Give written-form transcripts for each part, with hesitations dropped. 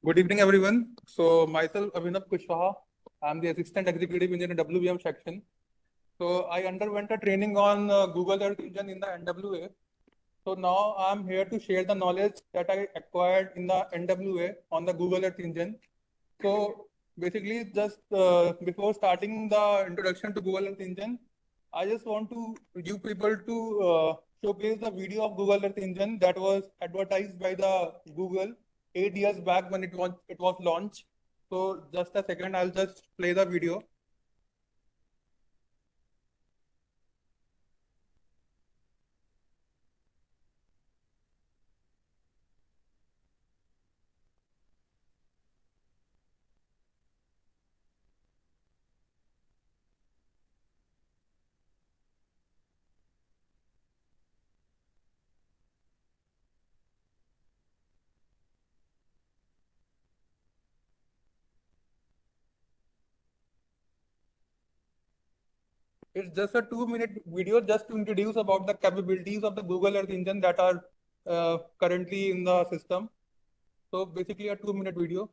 Good evening, everyone. So myself, Abhinav Kushwaha. I'm the Assistant Executive Engineer in WBM section. So I underwent a training on Google Earth Engine in the NWA. So now I'm here to share the knowledge that I acquired in the NWA on the Google Earth Engine. So basically, just before starting the introduction to Google Earth Engine, I just want to give people to showcase the video of Google Earth Engine that was advertised by the Google 8 years back when it was launched. So just a second, I'll just play the video. It's just a 2 minute video just to introduce about the capabilities of the Google Earth Engine that are currently in the system. So basically a 2 minute video.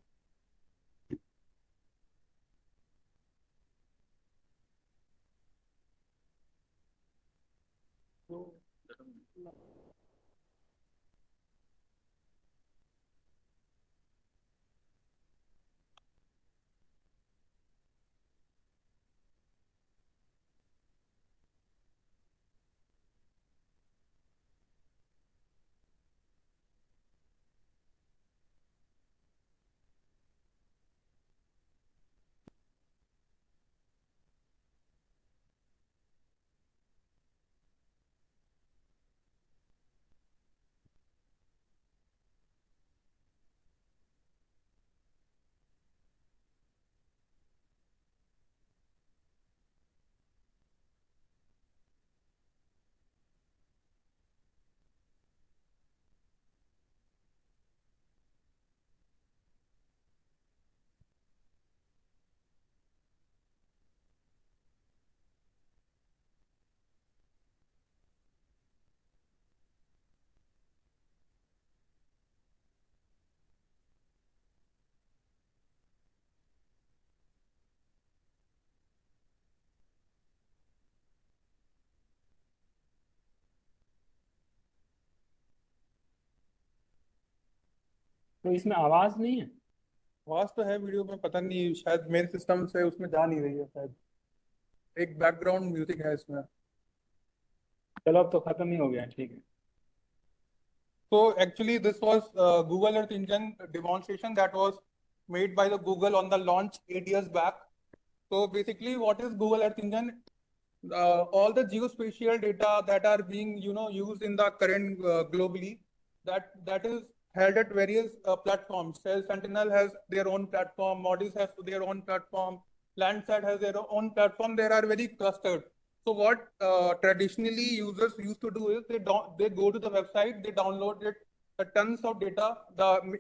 तो इसमें आवाज नहीं है। आवाज तो है video में, पता नहीं शायद मेरे सिस्टम से उसमें जा नहीं रही है शायद। एक बैकग्राउंड म्यूजिक है इसमें। चलो अब तो खत्म ही हो गया, ठीक है। So actually, this was Google Earth Engine demonstration that was made by the Google on the launch 8 years back. So basically, what is Google Earth Engine? All the geospatial data that are being used in the current globally, that is held at various platforms. Sentinel has their own platform, Modis has their own platform, Landsat has their own platform. They are very clustered. So what traditionally users used to do is they go to the website, they download it, tons of data,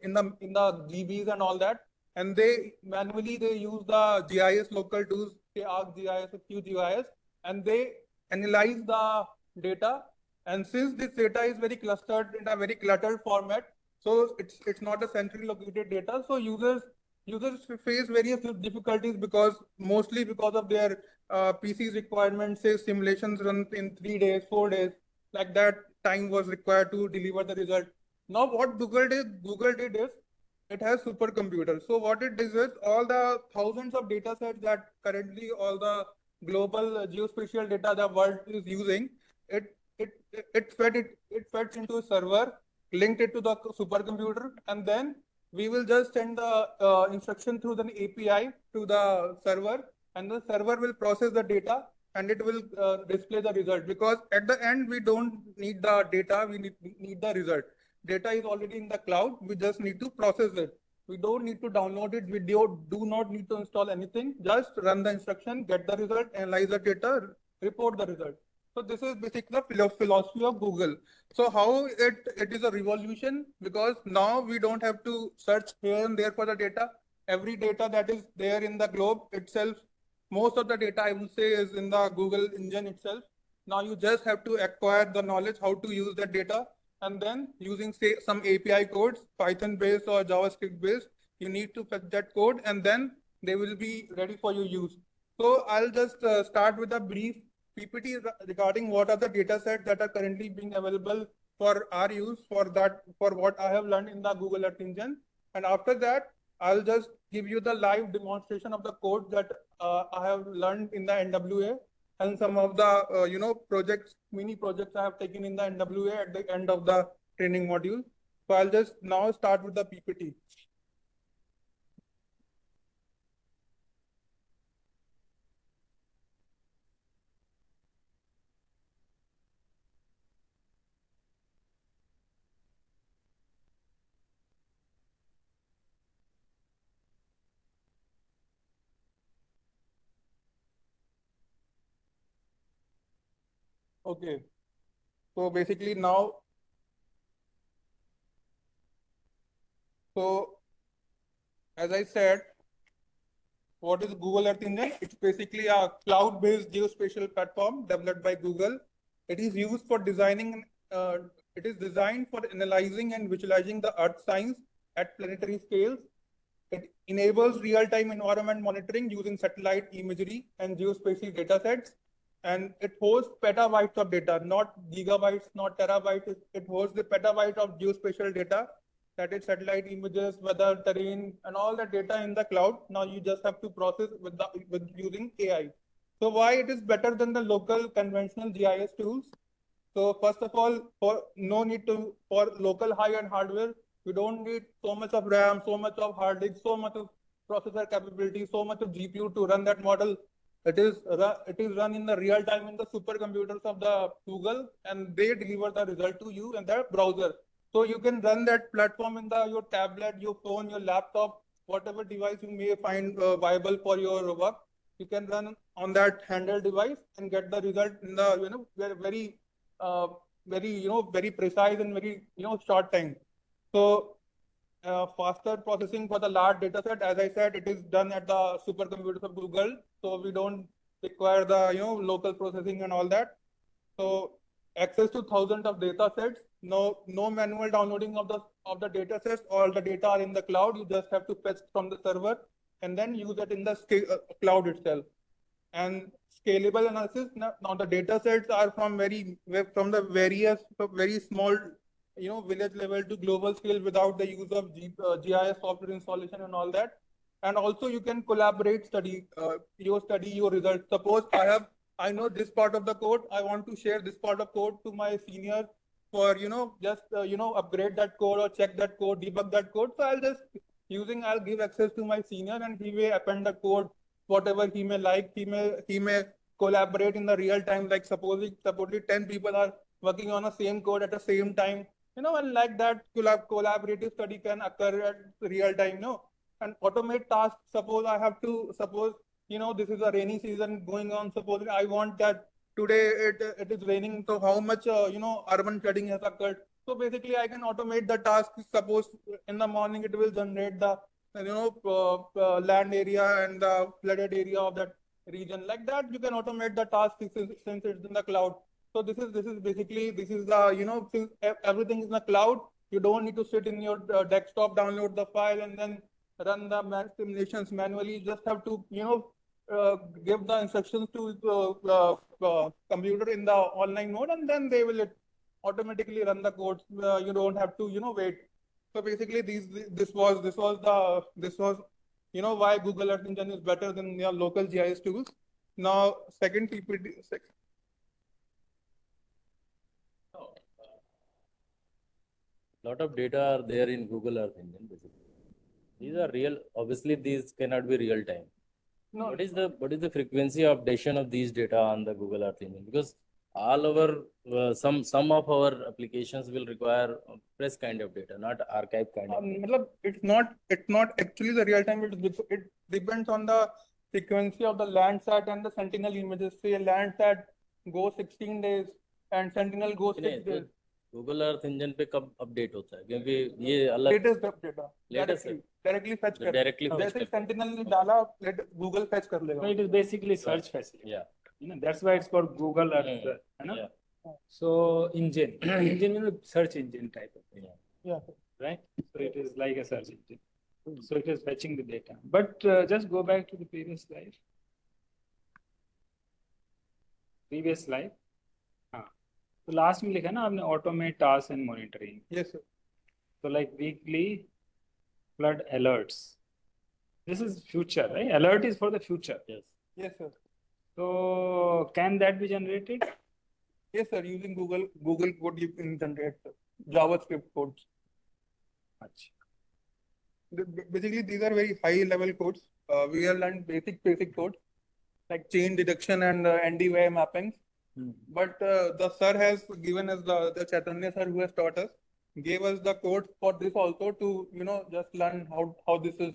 in the GBs and all that, and they manually they use the GIS local tools, say ArcGIS or QGIS, and they analyze the data. And since this data is very clustered in a very cluttered format, so it's not a centrally located data. So users face various difficulties because mostly because of their PC's requirements. Say simulations run in 3 days, 4 days, like that time was required to deliver the result. Now what Google did is it has supercomputers. So what it does is all the thousands of data sets that currently all the global geospatial data the world is using, it fed into a server, linked it to the supercomputer, and then we will just send the instruction through the API to the server, and the server will process the data and it will display the result. Because at the end, we don't need the data, we need the result. Data is already in the cloud, we just need to process it. We don't need to download it, we do not need to install anything, just run the instruction, get the result, analyze the data, report the result. So this is basically the philosophy of Google. So how it is a revolution, because now we don't have to search here and there for the data. Every data that is there in the globe itself, most of the data I would say is in the Google engine itself. Now you just have to acquire the knowledge how to use the data, and then using say some API codes, Python based or JavaScript based, You need to fetch that code, and then they will be ready for your use. So I'll just start with a brief PPT regarding what are the data sets that are currently being available for our use for what I have learned in the Google Earth Engine. And after that, I'll just give you the live demonstration of the code that I have learned in the NWA and some of the mini projects I have taken in the NWA at the end of the training module. So I'll just now start with the PPT. Okay. So basically now, so as I said, what is Google Earth Engine? It's basically a cloud-based geospatial platform developed by Google. It is used for designing, it is designed for analyzing and visualizing the Earth science at planetary scales. It enables real-time environment monitoring using satellite imagery and geospatial data sets. And it hosts petabytes of data, not gigabytes, not terabytes. It hosts the petabyte of geospatial data, that is satellite images, weather, terrain, and all the data in the cloud. Now you just have to process with using AI. So why it is better than the local conventional GIS tools? So first of all, for local high-end hardware, we don't need so much of RAM, so much of hard disk, so much of processor capability, so much of GPU to run that model. It is run in the real time in the supercomputers of the Google, and they deliver the result to you in the browser. So you can run that platform in your tablet, your phone, your laptop, whatever device you may find viable for your work. You can run on that handheld device and get the result in the very precise and very short time. So faster processing for the large data set. As I said, it is done at the supercomputers of Google, so we don't require the local processing and all that. So access to thousands of data sets. No manual downloading of the data sets. All the data are in the cloud. You just have to fetch from the server and then use it in the cloud itself. And scalable analysis. Now the data sets are from the various very small village level to global scale without the use of GIS software installation and all that. And also you can collaborate, study your results. Suppose I know this part of the code. I want to share this part of code to my senior for just upgrade that code or check that code, debug that code. So I'll give access to my senior, and he may append the code whatever he may like. He may collaborate in the real time. Like supposedly 10 people are working on the same code at the same time. And like that collaborative study can occur at real time. And automate tasks. Suppose this is a rainy season going on. Suppose I want that today it is raining. So how much urban flooding has occurred? So basically, I can automate the task. Suppose in the morning it will generate the land area and the flooded area of that region. Like that, you can automate the task since it's in the cloud. So this is the since everything is in the cloud, you don't need to sit in your desktop, download the file, and then run the simulations manually. You just have to give the instructions to computer in the online mode, and then they will automatically run the code. You don't have to wait. So basically, this was why Google Earth Engine is better than your local GIS tools. Now, second PPT. Lot of data are there in Google Earth Engine. Basically, these are real. Obviously, these cannot be real time. No. What is the frequency of updation of these data on the Google Earth Engine? Because all our some of our applications will require fresh kind of data, not archive kind of data. It's not actually the real time. It depends on the frequency of the Landsat and the Sentinel images. Say Landsat goes 16 days and Sentinel goes 6 days. Google Earth engine पे कब update होता है? क्योंकि ये अलग latest data directly fetch कर directly जैसे sentinel ने डाला गूगल फेच कर लेगा. So it is basically search facility. Yeah. That's why it's called Google Earth. Yeah. So engine means search engine type of thing. Yeah. Right. So it is like a search engine. So it is fetching the data. But just go back to the previous slide. Previous slide. हाँ. तो last में लिखा ना आपने automate tasks and monitoring. Yes, sir. So like weekly flood alerts. This is future, right? Alert is for the future. Yes. Yes, sir. So can that be generated? Yes, sir. Using Google code, you can generate JavaScript codes. अच्छा. Basically, these are very high level codes. We have learned basic codes like chain detection and NDVI mappings. But the sir has given us the Chaitanya sir who has taught us, gave us the codes for this also to, just learn how this is,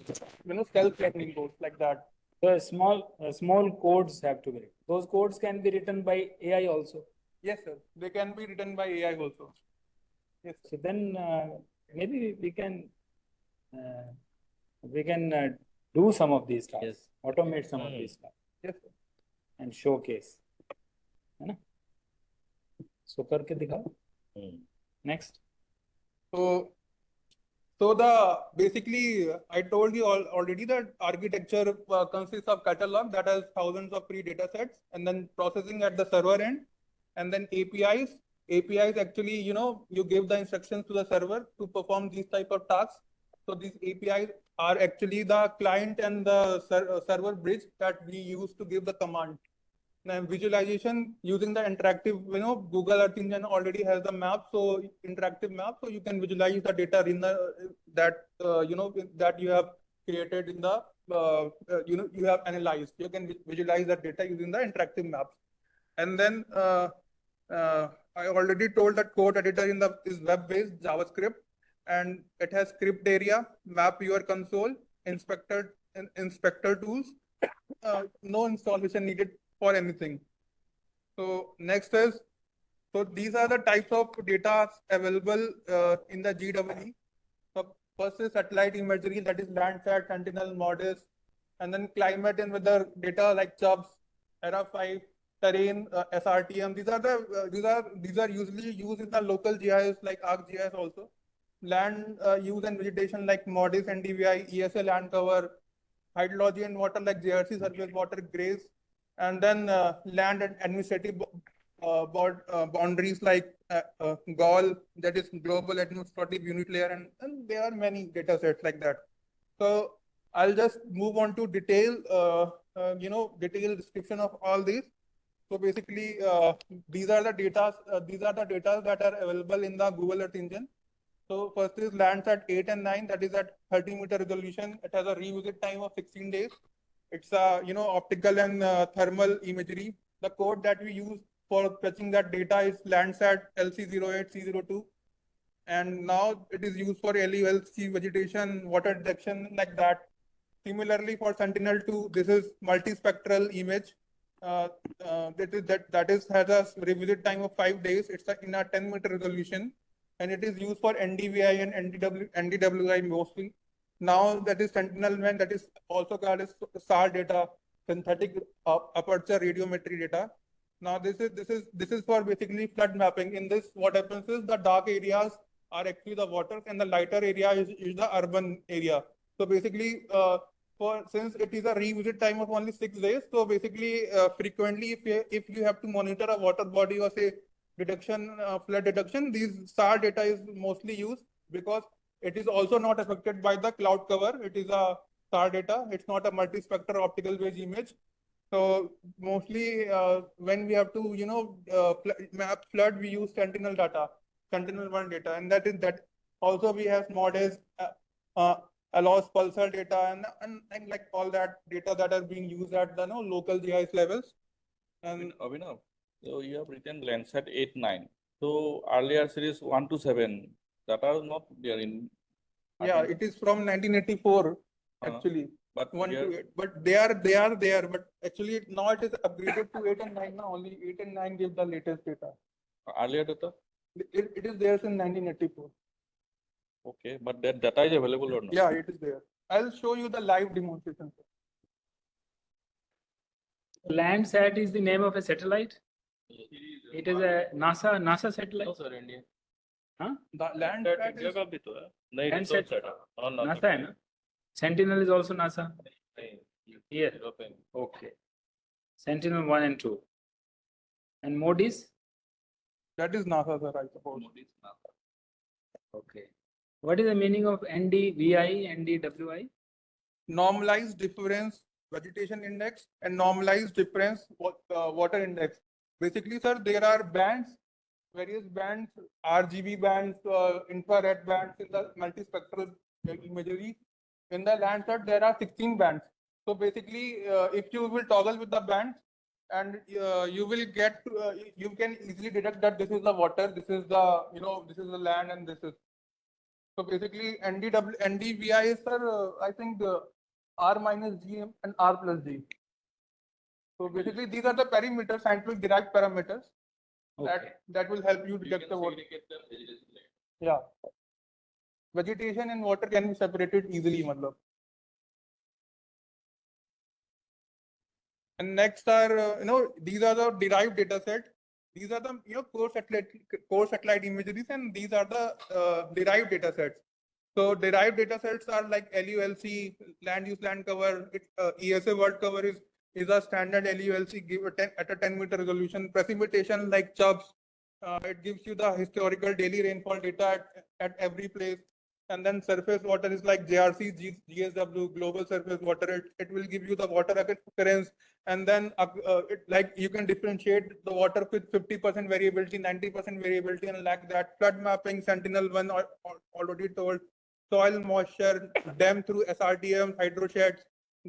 self-learning codes like that. So small codes have to be written. Those codes can be written by AI also. Yes, sir. They can be written by AI also. Yes, sir. So then maybe we can do some of these tasks, Yes. automate some of these tasks, Yes, sir. and showcase. है ना? So करके दिखाओ. Next. So basically, I told you already that architecture consists of catalog that has thousands of free data sets, and then processing at the server end, and then APIs. APIs actually, you give the instructions to the server to perform these type of tasks. So these APIs are actually the client and the server bridge that we use to give the command. Now, visualization using the interactive, Google Earth Engine already has the map, so interactive map, so you can visualize the data in the that you have created in the you have analyzed. You can visualize that data using the interactive maps. And then I already told that code editor is web-based JavaScript, and it has script area, map your console, inspector tools. No installation needed for anything. So next is, so these are the types of data available in the GEE. So first is satellite imagery, that is Landsat, Sentinel, MODIS, and then climate and weather data like CHUBS, ERA5, terrain, SRTM. These are usually used in the local GIS like ArcGIS also. Land use and vegetation like MODIS, NDVI, ESA land cover, hydrology and water like JRC surface water, GRACE, and then land and administrative boundaries like GAUL, that is Global Administrative Unit Layer, and there are many data sets like that. So I'll just move on to detailed description of all these. So basically, these are the data that are available in the Google Earth Engine. So first is Landsat 8 and 9, that is at 30-meter resolution. It has a revisit time of 16 days. It's optical and thermal imagery. The code that we use for fetching that data is Landsat LC08, C02. And now it is used for LULC, vegetation, water detection, like that. Similarly, for Sentinel-2, this is multispectral image. That has a revisit time of 5 days. It's in a 10-meter resolution, and it is used for NDVI and NDWI mostly. Now that is Sentinel-1, that is also called as SAR data, synthetic aperture radiometry data. Now this is for basically flood mapping. In this, what happens is the dark areas are actually the waters, and the lighter area is the urban area. So basically, since it is a revisit time of only 6 days, so basically frequently if you have to monitor a water body or say flood detection, these SAR data is mostly used because it is also not affected by the cloud cover. It is a SAR data. It's not a multispectral optical wave image. So mostly when we have to map flood, we use Sentinel data, Sentinel-1 data, and that also we have MODIS, ALOS pulsar data, and like all that data that are being used at the local GIS levels. And Abhinav, so you have written Landsat 8, 9. So earlier series 1 to 7, that are not there in. Yeah, it is from 1984 actually. But 1 to 8, but they are there. But actually now it is upgraded to 8 and 9 now. Only 8 and 9 give the latest data. Earlier data? It is there since 1984. Okay, but that data is available or not? Yeah, it is there. I'll show you the live demonstration. Landsat is the name of a satellite. It is a NASA satellite. No, sir, India. हाँ? The Landsat is No, it is Landsat not set up. NASA है ना? Sentinel is also NASA. Here. European. Okay. Sentinel 1 and 2. And MODIS? That is NASA, sir, I suppose. Okay. What is the meaning of NDVI, NDWI? Normalized difference vegetation index and normalized difference water index. Basically, sir, there are bands, various bands, RGB bands, infrared bands in the multispectral imagery. In the Landsat, there are 16 bands. So basically, if you will toggle with the bands, and you will get, you can easily detect that this is the water, this is the, this is the land, and this is. So basically, NDVI is, sir, I think R minus G and R plus G. So basically, these are the parameters, scientific derived parameters Okay. that will help you detect the water. Yeah. Vegetation and water can be separated easily, matlab. And next are, these are the derived data set. These are the, core satellite imageries, and these are the derived data sets. So derived data sets are like LULC, land use land cover. ESA world cover is a standard LULC at a 10-meter resolution. Precipitation like Chubbs, it gives you the historical daily rainfall data at every place. And then surface water is like JRC, GSW, global surface water. It will give you the water occurrence. And then like you can differentiate the water with 50% variability, 90% variability, and like that. Flood mapping, Sentinel-1 already told. Soil moisture, dam through SRTM, hydrosheds,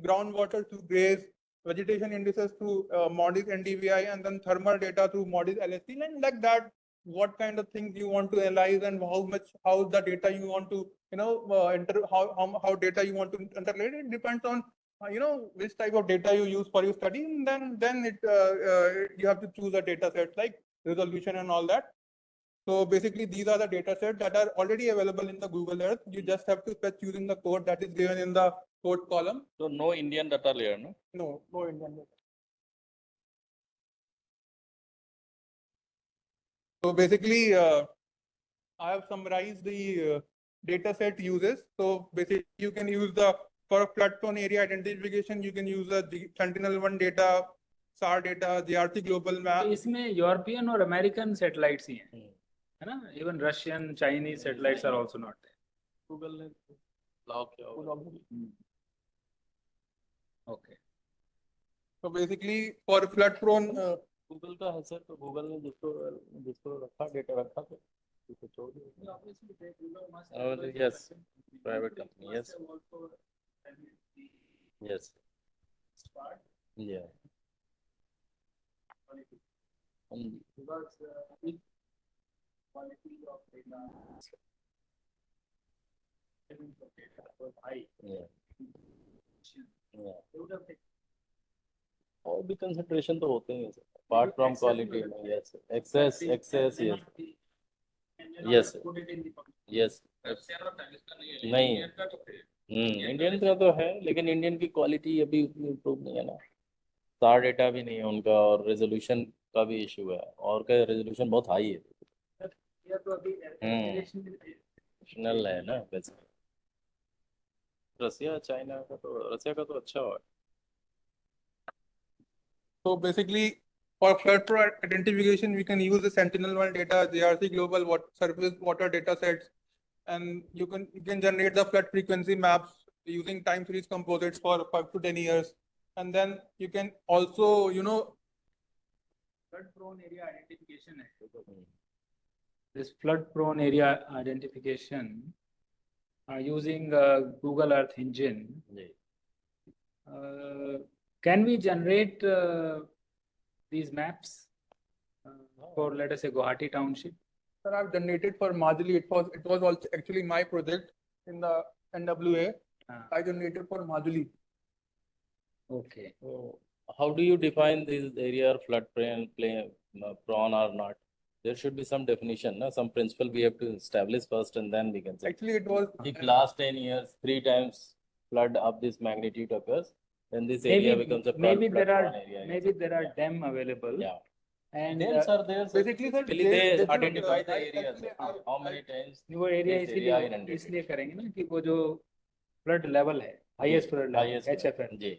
groundwater through GRACE, vegetation indices through MODIS NDVI, and then thermal data through MODIS LST, and like that, what kind of things you want to analyze and how the data you want to, how data you want to interrelate. It depends on, which type of data you use for your study, and then you have to choose a data set like resolution and all that. So basically, these are the data sets that are already available in the Google Earth. You just have to fetch using the code that is given in the code column. So no Indian data layer, no? No Indian data. So basically, I have summarized the data set uses. So basically, you can use for flood prone area identification, you can use the Sentinel-1 data, SAR data, JRC global map. तो इसमें European और American satellites ही हैं, है ना? Even Russian, Chinese satellites are also not there. Google ने lock किया होगा. Okay. So basically, for flood prone, Google का है सर, तो गूगल ने जिसको रखा डेटा रखा तो उसको छोड़ दिया. Yes, private company. Yes. Yes. Yeah. और भी कंसिडरेशन तो होते हैं apart from quality. Yes, access, yes. Yes, yes. नहीं, इंडियन का तो है, लेकिन इंडियन की क्वालिटी अभी उतनी इम्प्रूव नहीं है ना. SAR डेटा भी नहीं है उनका, और रेजोल्यूशन का भी इशू है, और का रेजोल्यूशन बहुत हाई है. नेशनल है ना वैसे. रसिया का तो अच्छा हुआ. So basically, for flood prone identification, we can use the Sentinel-1 data, JRC global surface water data sets, and you can generate the flood frequency maps using time series composites for 5 to 10 years, and then you can also, flood prone area identification है. This flood prone area identification using Google Earth Engine. Can we generate these maps for, let us say, Guwahati Township? Sir, I've generated for Majuli. It was also actually my project in the NWA. I generated for Majuli. Okay. So how do you define this area flood prone or not? There should be some definition, no? Some principle we have to establish first, and then we can say. Actually, it was. If last 10 years, 3 times flood of this magnitude occurs, then this area becomes a maybe flood there prone are area. maybe there are dam available. Yeah. And Dams are there. Basically, sir, they identify the areas. How many times वो area this area इसलिए inundated. इसलिए करेंगे ना कि वो जो flood level है highest flood highest HFL जी।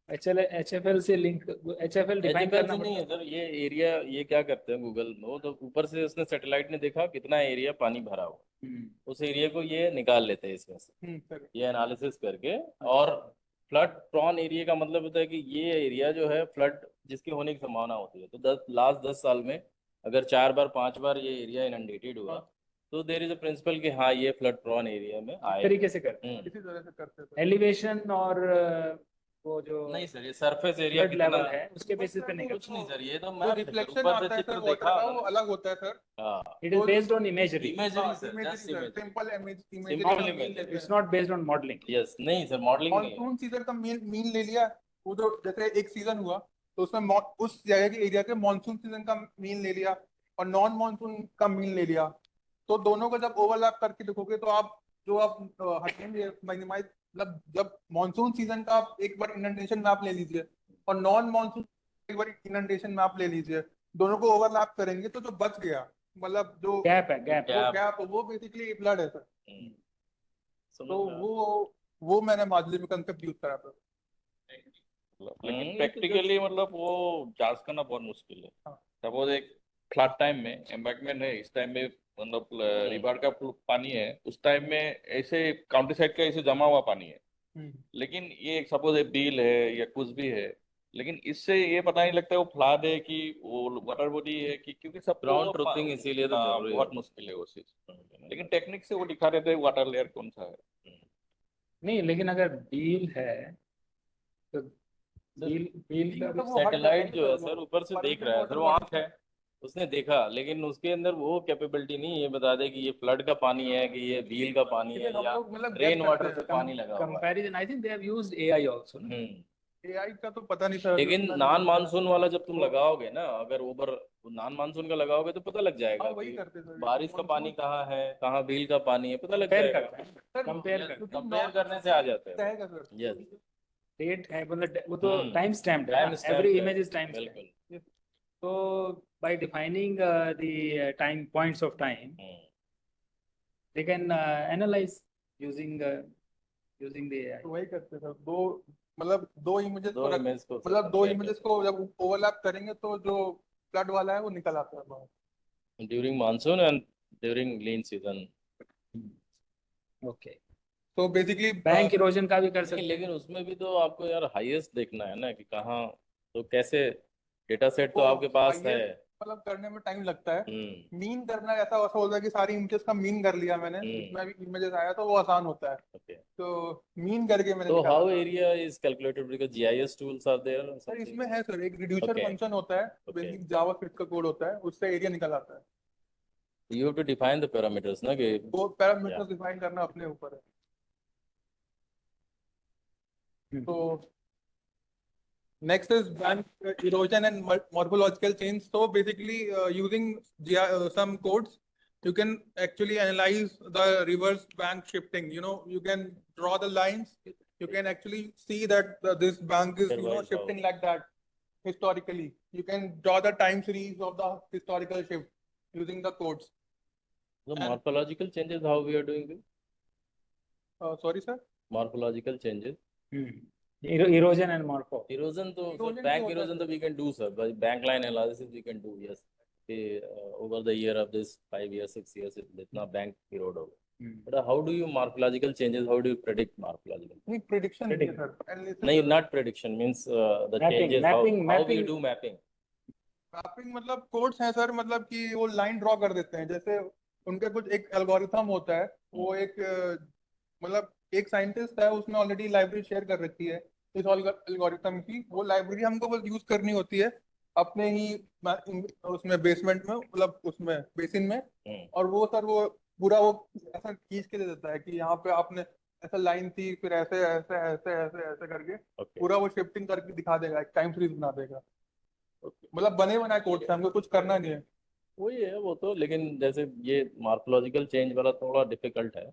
HFL से लिंक HFL डिफाइन HFL करना से नहीं है पड़ता सर, ये एरिया, ये क्या करते हैं गूगल, वो तो ऊपर से उसने सैटेलाइट ने देखा कितना एरिया पानी भरा हुआ, है। उस एरिया को ये निकाल लेते हैं इसमें से, सर ये एनालिसिस करके। और फ्लड प्रॉन एरिया का मतलब होता है कि ये एरिया जो है फ्लड जिसकी होने की संभावना होती है, तो लास्ट 10 साल में अगर 4 बार 5 बार ये एरिया इनंडेटेड हुआ, तो देर इज अ प्रिंसिपल कि हाँ ये फ्लड प्रॉन एरिया में इस आए। तरीके से करते हैं। इसी तरह से करते हैं सर। एलिवेशन और वो जो नहीं सर, ये सरफेस एरिया फ्लड कितना लेवल है उसके बेसिस पे नहीं कुछ करते। नहीं सर, ये तो जो मैप है सर, रिफ्लेक्शन ऊपर से आता है चित्र सर देखा वाटर का, होगा वो ना। अलग होता है सर। हाँ, it is based on imagery. Imagery sir, imagery just sir, imagery, simple imagery simple का मीन इमेजरी। लेते इट्स हैं। Not based on modelling. Yes, नहीं सर, मॉडलिंग नहीं है। मानसून सीजन का मीन ले लिया, वो जो जैसे एक सीजन हुआ तो उसमें उस जगह के एरिया के मानसून सीजन का मीन ले लिया और नॉन मानसून का मीन ले लिया, तो दोनों को जब ओवरलैप करके देखोगे तो आप जो आप हटेंगे मिनिमाइज, मतलब जब मानसून सीजन का आप एक बार इनंडेशन मैप ले लीजिए और नॉन मानसून एक बार इनंडेशन मैप ले लीजिए, दोनों को ओवरलैप करेंगे तो जो बच गया, मतलब जो गैप है, गैप। Gap. गैप, वो बेसिकली फ्लड है सर। समझ तो रहे हैं? वो मैंने मादली में कंसेप्ट यूज करा था। लेकिन ये तो प्रैक्टिकली मतलब वो जांच करना बहुत मुश्किल है। हाँ। सपोज एक फ्लड टाइम में एम्बैंकमेंट है, इस टाइम में मतलब रिवर का पानी है, उस टाइम में ऐसे काउंटी साइड का ऐसे जमा हुआ पानी है, लेकिन ये सपोज एक बिल है या कुछ भी है, लेकिन इससे ये पता नहीं लगता है वो फ्लड है कि वो वाटर बॉडी है कि, क्योंकि सब ग्राउंड ट्रूथिंग इसीलिए तो जरूरी बहुत है। मुश्किल है वो चीज। लेकिन टेक्निक से वो दिखा देते हैं वाटर लेयर कौन सा है। नहीं, लेकिन अगर डील है तो डील डील का तो वो हर सैटेलाइट जगह जो है पे सर ऊपर से देख परमिशन रहा है वाटर सर, वो बॉडी आँख है, उसने देखा, लेकिन उसके अंदर वो कैपेबिलिटी नहीं ये बता दे कि ये फ्लड का पानी है कि ये व्हील का पानी है लेकिन हम या लोग मतलब रेन guess वाटर करते से हैं। पानी लगा हुआ है। Comparison I think they have used AI also. AI का तो पता नहीं सर। लेकिन नॉन मानसून वाला जब तुम लगाओगे ना, अगर ओवर नॉन मानसून का लगाओगे तो पता लग जाएगा हाँ, वही कि करते सर। बारिश का पानी कहाँ है, कहाँ व्हील का पानी है, पता लग कंपेयर जाएगा। करते हैं, सर कंपेयर करते हैं। कंपेयर करने से आ जाते हैं। रहेगा सर। यस, डेट है, मतलब वो तो हम्म, टाइम स्टैम्प्ड है टाइम ना, स्टैम्प एवरी है, इमेज इज टाइम स्टैम्प्ड। बिल्कुल। तो by defining the time points of time, they can analyze using using the AI. तो वही करते सर। दो इमेजेस दो को इमेज को मतलब दो इमेजेस को जब ओवरलैप करेंगे तो जो फ्लड वाला है वो निकल आता है बाहर। During monsoon and during lean season. Okay. तो बेसिकली बैंक इरोजन का भी कर नहीं, सकते हैं। लेकिन उसमें भी तो आपको यार हाईएस्ट देखना है ना कि कहाँ, तो कैसे डेटा सेट तो आपके पास है। मतलब करने में टाइम लगता है। हम्म, मीन करना ऐसा ऐसा होता है कि सारी इमेजेस का मीन कर लिया मैंने, जितना भी इमेजेस आया तो वो आसान होता है। ओके। तो मीन करके मैंने तो निकाला हाउ था। Area is calculated because GIS tools are there sir इसमें है सर, एक रिड्यूसर Okay. फंक्शन होता है, Okay. बेसिक जावास्क्रिप्ट का कोड होता है, उससे एरिया निकल आता है। You have to define the parameters ना कि वो पैरामीटर्स डिफाइन करना अपने ऊपर है। तो next is bank erosion and morphological change. So basically, using some codes, you can actually analyze the reverse bank shifting. You know, you can draw the lines. You can actually see that this bank is, shifting like that historically. You can draw the time series of the historical shift using the codes. the morphological changes, how we are doing this? Sorry, sir. Morphological changes. Erosion and morpho. Erosion तो Erosion bank भी होता है erosion तो we can do sir, by bank line analysis we can do, yes. Over the year of this 5 years 6 years जितना bank erode होगा. But how do you morphological changes? How do you predict morphological? नहीं, prediction नहीं है sir. नहीं, not prediction means the Mapping, changes. mapping, how mapping. you do mapping? Mapping मतलब codes हैं sir, मतलब कि वो लाइन ड्रॉ कर देते हैं, जैसे उनका कुछ एक एल्गोरिथम होता है, वो एक मतलब एक साइंटिस्ट है, उसने ऑलरेडी लाइब्रेरी शेयर कर रखी है इस एल्गोरिथम की। वो लाइब्रेरी हमको बस यूज करनी होती है अपने ही उसमें बेसमेंट में, मतलब उसमें बेसिन में, और वो सर वो पूरा वो ऐसा खींच के दे देता है कि यहाँ पे आपने ऐसा लाइन थी, फिर ऐसे ऐसे ऐसे ऐसे ऐसे करके पूरा वो शिफ्टिंग करके दिखा देगा, एक टाइम सीरीज बना देगा। मतलब बने बनाए कोड से हमको कुछ करना नहीं है। वही है वो तो, लेकिन जैसे ये मार्फोलॉजिकल चेंज वाला थोड़ा डिफिकल्ट है।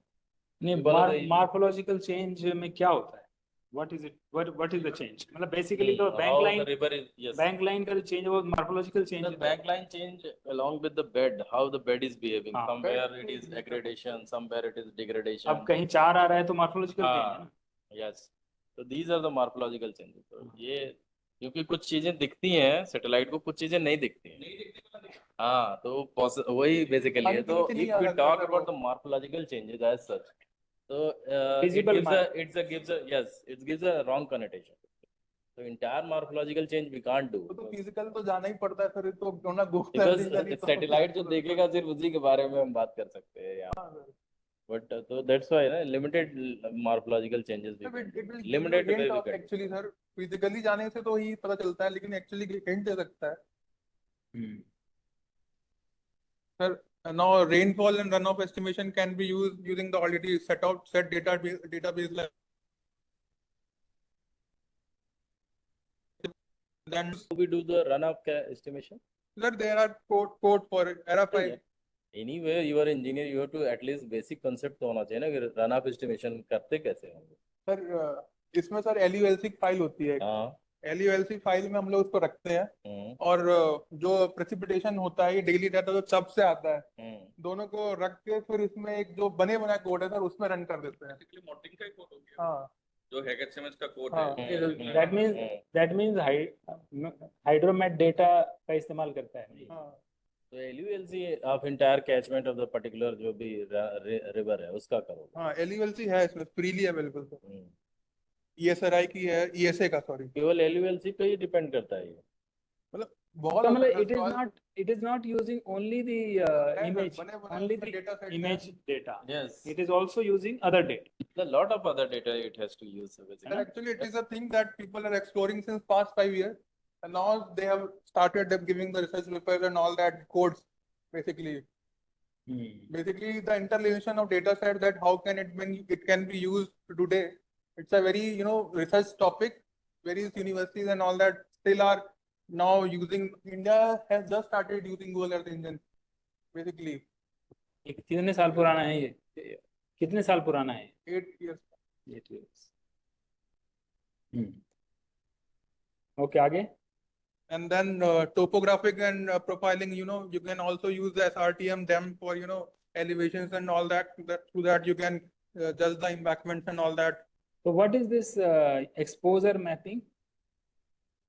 नहीं, मार्फोलॉजिकल चेंज में क्या होता है? What is it? What is the change? मतलब बेसिकली तो बैंक लाइन का चेंज वो मार्फोलॉजिकल चेंज है। Bank line change along with the bed, how the bed is behaving. Somewhere it is aggradation, somewhere it is degradation. अब कहीं 4 आ रहा है तो मार्फोलॉजिकल चेंज है ना। यस, तो these are the morphological changes. तो ये क्योंकि कुछ चीजें दिखती हैं सैटेलाइट को, कुछ चीजें नहीं दिखती हैं। हाँ, तो वही बेसिकली है। पानी के तो नीचे नहीं इफ आ वी सकता टॉक सर अबाउट वो। The morphological changes as such, तो Visible it gives a wrong connotation. So entire morphological change we can't do तो फिजिकल तो जाना ही पड़ता है सर, तो क्यों ना गूगल because इंजन ही तो सैटेलाइट जो देखेगा सिर्फ उसी के बारे में हम बात कर सकते हैं यहाँ। हाँ सर। बट तो दैट्स व्हाई ना लिमिटेड मॉर्फोलॉजिकल चेंजेस भी it will limited way we can. Actually sir, physically जाने से तो ही पता चलता है, लेकिन एक्चुअली हिंट दे सकता है sir. Now rainfall and runoff estimation can be used using the already set database like then we do the runoff estimation. sir there are code for it RFI. Anyway you are engineer, you have to at least basic concept तो होना चाहिए ना कि runoff estimation करते कैसे हैं। Sir इसमें sir LULC file होती है, हाँ। LULC फाइल में हम लोग उसको रखते हैं और जो प्रेसिपिटेशन होता है ये डेली डाटा जो सब से आता है दोनों को रख के फिर इसमें एक जो बने बनाए कोड है सर उसमें रन कर देते हैं। मॉडलिंग का ही कोड हो गया हाँ जो HMS का कोड हाँ। है। that means hydromet data का इस्तेमाल करता है। हाँ तो LULC of entire catchment of the particular जो भी रिवर है उसका करो। हाँ LULC है इसमें फ्रीली अवेलेबल सर। ESRI की है, ESA का सॉरी, केवल LULC पे ही डिपेंड करता है ये। मतलब बहुत तो होता मतलब है it is not using only the image, only the data set image data. Yes, It is also using other data. a lot of other data it has to use basically. Sir, actually it is a thing that people are exploring since past 5 years, and now they have started giving the research papers and all that codes basically. Basically the interrelation of data set, that how can it can be used today. It's a very research topic. Various universities and all that still are now using. India has just started using Google Earth Engine basically. कितने साल पुराना है ये? कितने साल पुराना है? 8 years. 8 years. Okay, आगे. And then topographic and profiling, you can also use the SRTM DEM for, elevations and all that. Through that you can judge the embankments and all that. So what is this exposure mapping?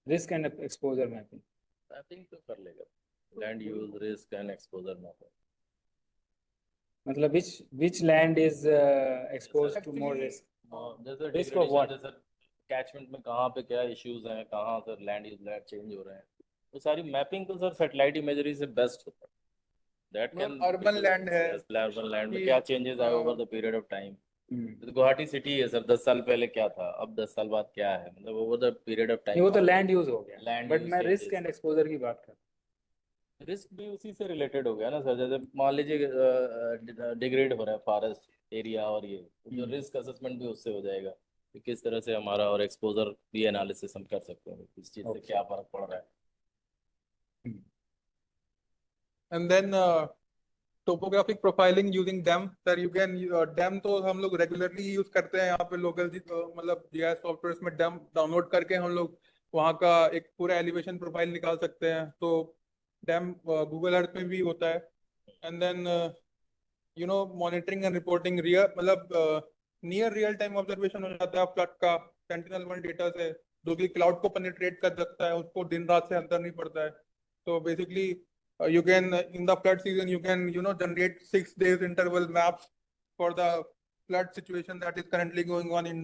Risk and exposure mapping. I think तो कर लेगा land use, risk and exposure mapping. मतलब which land is exposed to more risk? जैसे Risk of what? जैसे catchment में कहाँ पे क्या इश्यूज हैं, कहाँ सर लैंड यूज चेंज हो रहे हैं, वो सारी मैपिंग तो सर सैटेलाइट इमेजरी से बेस्ट होता है। दैट कैन अर्बन लैंड है, अर्बन लैंड में क्या चेंजेस आए over the period of time. तो गुवाहाटी सिटी है सर, 10 साल पहले क्या था, अब 10 साल बाद क्या है, मतलब over the period of time. वो तो लैंड यूज हो गया, लैंड बट मैं रिस्क एंड एक्सपोजर की बात कर रहा हूँ। रिस्क भी उसी से रिलेटेड हो गया ना सर। जैसे मान लीजिए डिग्रेड हो रहा है फॉरेस्ट एरिया और ये जो रिस्क असेसमेंट भी उससे हो जाएगा कि किस तरह से हमारा, और एक्सपोजर भी एनालिसिस हम कर सकते हैं किस चीज से क्या फर्क पड़ रहा है। And then topographic profiling using DEM. Sir, you can DEM तो हम लोग रेगुलरली यूज करते हैं यहाँ पे लोकल, मतलब GIS सॉफ्टवेयर में DEM डाउनलोड करके हम लोग वहाँ का एक पूरा एलिवेशन प्रोफाइल निकाल सकते हैं। तो DEM गूगल अर्थ में भी होता है। And then monitoring and reporting मतलब नियर रियल टाइम ऑब्जर्वेशन हो जाता है फ्लड का सेंटिनल-1 डेटा से, जो कि क्लाउड को पेनिट्रेट कर सकता है, उसको दिन रात से अंतर नहीं पड़ता है। तो basically you can in the flood season you can generate 6 days interval maps for the flood situation that is currently going on in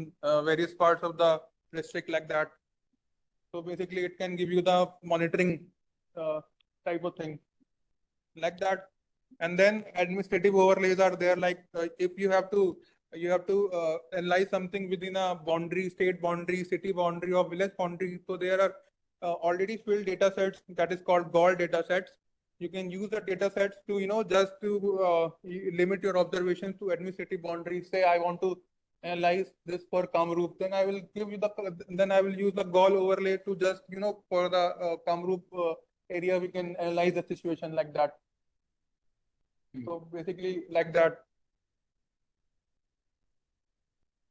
various parts of the district like that. So basically it can give you the monitoring type of thing like that. And then administrative overlays are there, like if you have to analyze something within a boundary, state boundary, city boundary or village boundary. So there are already filled data sets that is called GOL data sets. You can use the data sets to just to limit your observations to administrative boundaries. Say I want to analyze this for Kamrup, then I will use the GOL overlay to just for the Kamrup area we can analyze the situation like that. So basically like that.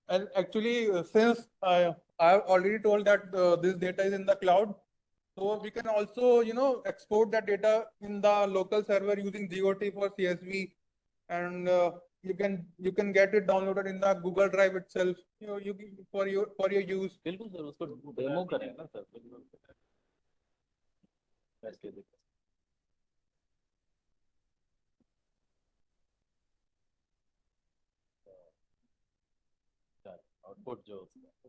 And actually since I have already told that this data is in the cloud, so we can also, export that data in the local server using GOT for CSV, and you can get it downloaded in the Google Drive itself, you for your use. बिल्कुल sir, उसको demo करें ना sir, बिल्कुल करके देखो। Output जो उसका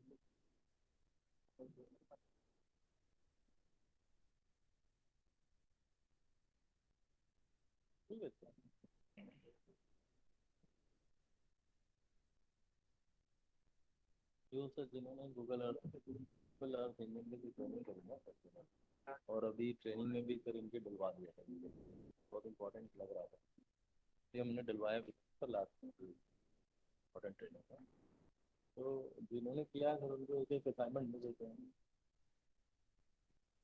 ठीक है सर। जो सर जिन्होंने गूगल अर्थ इंजन में भी ट्रेनिंग करी ना सर, और अभी ट्रेनिंग में भी सर इनके डलवा दिया था, बहुत इंपॉर्टेंट लग रहा था, ये हमने डलवाया भी सर लास्ट इंपॉर्टेंट ट्रेनिंग था। तो जिन्होंने किया सर उनको एक एक असाइनमेंट मिल देते हैं,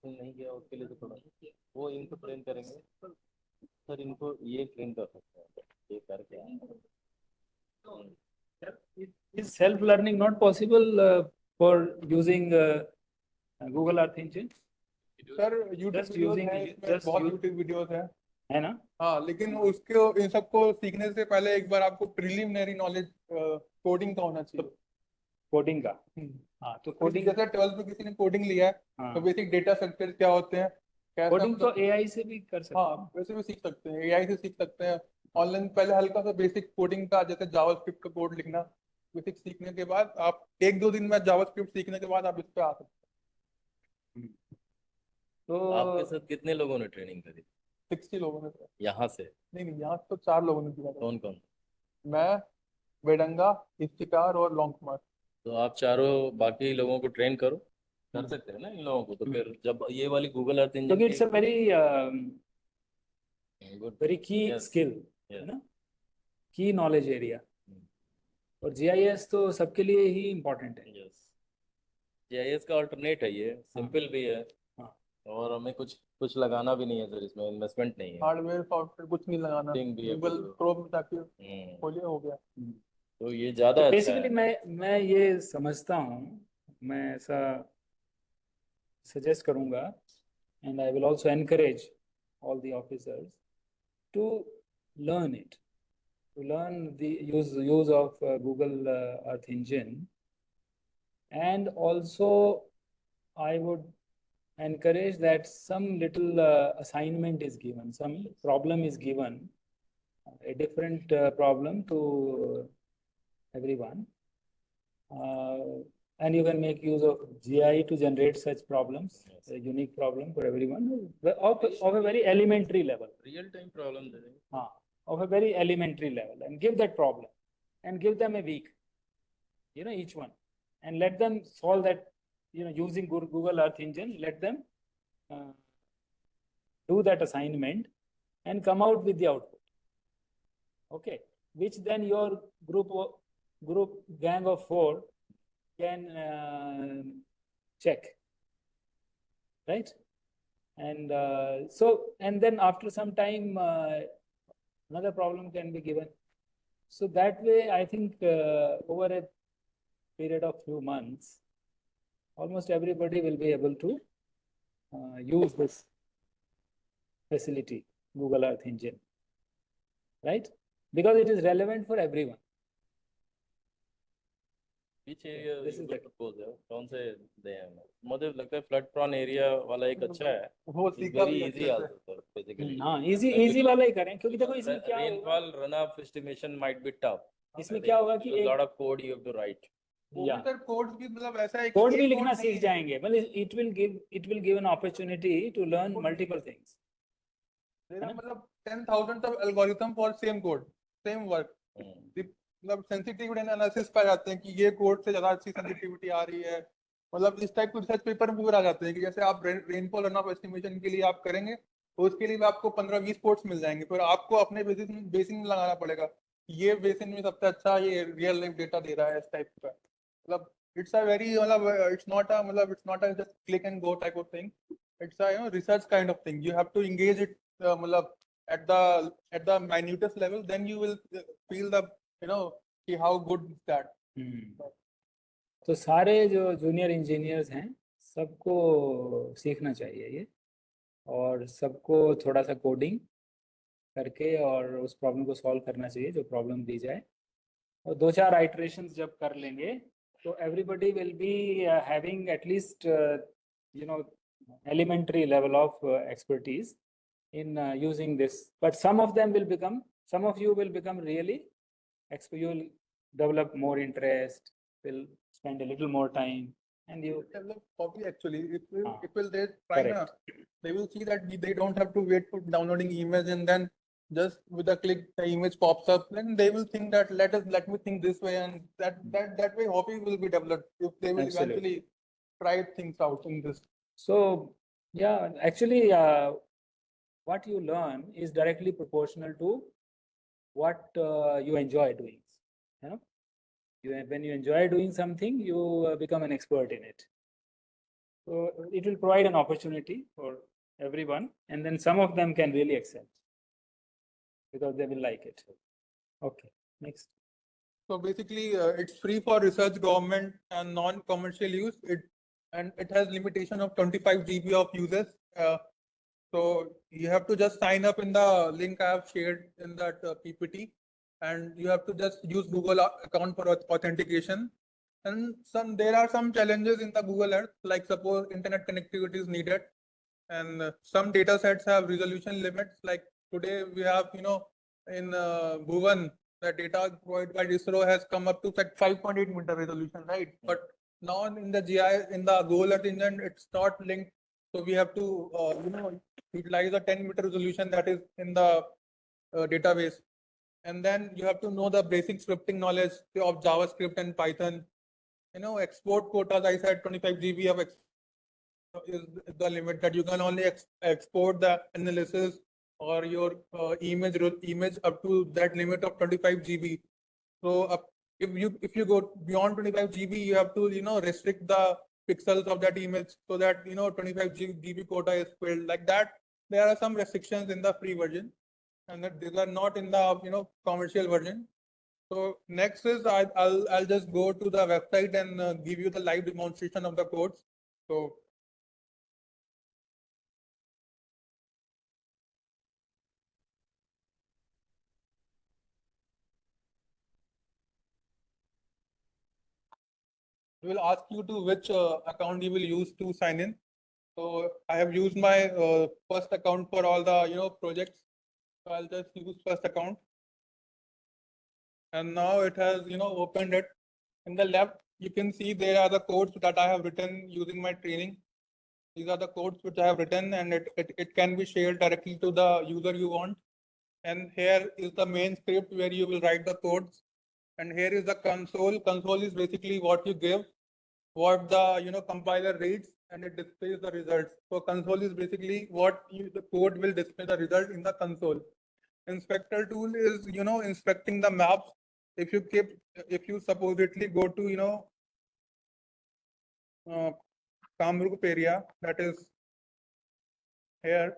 नहीं किया उसके लिए तो थोड़ा वो इनको ट्रेन करेंगे सर, इनको ये ट्रेन कर सकते हैं ये करके। Is self-learning not possible for using Google Earth Engine? Sir YouTube Just videos using हैं, the- इसमें just बहुत use- यूट्यूब वीडियोस हैं। है ना? हाँ, लेकिन उसको इन सबको सीखने से पहले एक बार आपको प्रिलिमिनरी नॉलेज कोडिंग का होना चाहिए। कोडिंग का। हाँ, तो कोडिंग, जैसे 12th में किसी ने कोडिंग लिया है, हाँ, तो बेसिक डेटा स्ट्रक्चर क्या होते हैं, कैसे कोडिंग तो मतलब- AI से भी कर सकते हैं। हाँ, वैसे भी सीख सकते हैं, एआई से सीख सकते हैं। ऑनलाइन पहले हल्का सा बेसिक कोडिंग का, जैसे जावास्क्रिप्ट का कोड लिखना, बेसिक सीखने के बाद आप 1-2 दिन में जावास्क्रिप्ट सीखने के बाद आप इस पे आ सकते तो आपके साथ कितने लोगों ने ट्रेनिंग करी हैं। 60 लोगों ने। यहाँ से? नहीं, यहाँ तो 4 लोगों ने किया था। कौन कौन? मैं, वेडंगा, इफ्तिकार और लॉन्ग कुमार। तो आप चारों बाकी लोगों को ट्रेन करो, कर सकते हैं ना इन लोगों को, तो फिर जब ये वाली गूगल अर्थ क्योंकि इंजन इट्स अ वेरी की Yes. स्किल, है ना, की नॉलेज एरिया, और GIS तो सबके लिए ही इम्पोर्टेंट है। जीआईएस का अल्टरनेट है, ये सिंपल भी है, हाँ। और हमें कुछ लगाना भी नहीं है सर, इसमें इन्वेस्टमेंट नहीं है, हार्डवेयर सॉफ्टवेयर कुछ नहीं लगाना, Thing भी है गूगल पूरा। क्रोम में जाके हम्म, खोलिए, हो गया। तो ये ज्यादा तो अच्छा बेसिकली है। मैं ये समझता हूँ, मैं ऐसा सजेस्ट करूँगा, and I will also encourage all the officers to learn it, to learn the use of Google Earth Engine, and also I would encourage that some little assignment is given, some problem is given, a different problem to everyone, and you can make use of GI to generate such problems, a unique problem for everyone of a very elementary level. Real time problem दे देंगे। हाँ, of a very elementary level, and give that problem and give them a week, each one, and let them solve that, using Google Earth Engine, let them do that assignment and come out with the output. Okay, which then your group gang of 4 can check, right? And and then after some time, another problem can be given. So that way, I think over a period of few months, almost everybody will be able to use this facility, Google Earth Engine, right? Because it is relevant for everyone. Which area This is you the- would propose है? कौन से दे हैं? मुझे लगता है flood prawn area वाला एक अच्छा है, वो इट्स सीखा वेरी भी इजी अच्छे से। आल्सो सर, बेसिकली हाँ, इजी वाला ही करें, क्योंकि देखो इसमें क्या होगा, rainfall run off estimation might be tough, इसमें क्या होगा कि lot of code you have to write. वो भी सर कोड्स भी मतलब ऐसा है कि कोड एक भी code लिखना नहीं सीख है। जाएंगे, मतलब it will give an opportunity to learn multiple things. There are मतलब 10,000 of algorithm for same code, same work. मतलब सेंसिटिविटी एनालिसिस पर जाते हैं कि ये कोड से ज्यादा अच्छी सेंसिटिविटी आ रही है, मतलब इस टाइप के रिसर्च पेपर में आ जाते हैं कि जैसे आप रेनफॉल रन ऑफ एस्टिमेशन के लिए आप करेंगे, तो उसके लिए भी आपको 15-20 कोड्स मिल जाएंगे, फिर आपको अपने बेसिन में लगाना पड़ेगा, ये बेसिन में सबसे अच्छा ये रियल लाइफ डेटा दे रहा है इस टाइप का। मतलब इट्स अ वेरी मतलब it's not a just click and go type of thing, it's a research kind of thing, you have to engage it मतलब at the minutest level, then you will feel the कि how good is that. तो सारे जो junior engineers हैं सबको सीखना चाहिए ये, और सबको थोड़ा सा कोडिंग करके और उस प्रॉब्लम को सॉल्व करना चाहिए जो प्रॉब्लम दी जाए, और 2-4 आइटरेशंस जब कर लेंगे तो everybody will be having at least elementary level of expertise in using this. But some of you will become really expert. You will develop more interest, will spend a little more time, and you Develop hobby actually. Ah, It will they try na, correct. they will see that they don't have to wait for downloading image and then just with a click the image pops up. Then they will think that let me think this way, and that way hobby will be developed if they will Absolutely. eventually try things out in this. So yeah, actually, what you learn is directly proportional to what you enjoy doing. You know, when you enjoy doing something, you become an expert in it. So it will provide an opportunity for everyone, and then some of them can really excel because they will like it. Okay, next. So basically, it's free for research, government, and non-commercial use. It has limitation of 25 GB of users. So you have to just sign up in the link I have shared in that PPT, and you have to just use Google account for authentication. And there are some challenges in the Google Earth, like suppose internet connectivity is needed, and some data sets have resolution limits. Like today we have, in Bhuvan, the data provided by ISRO has come up to like 5.8 meter resolution, right? But now in the Google Earth engine, it's not linked. So we have to, utilize a 10-meter resolution that is in the database. And then you have to know the basic scripting knowledge of JavaScript and Python. Export quotas, I said 25 GB of is the limit that you can only export the analysis or your image up to that limit of 25 GB. So if you go beyond 25 GB, you have to restrict the pixels of that image so that 25 GB quota is filled. Like that, there are some restrictions in the free version, and that these are not in the commercial version. So next is I'll just go to the website and give you the live demonstration of the codes. So we will ask you to which account you will use to sign in. So I have used my first account for all the projects. So I'll just use first account. And now it has opened it. In the left, you can see there are the codes that I have written using my training. These are the codes which I have written, and it can be shared directly to the user you want. And here is the main script where you will write the codes. And here is the console. Console is basically what you give, what the compiler reads, and it displays the results. So console is basically what the code will display the result in the console. Inspector tool is inspecting the maps. If you supposedly go to Kamrup area, that is here.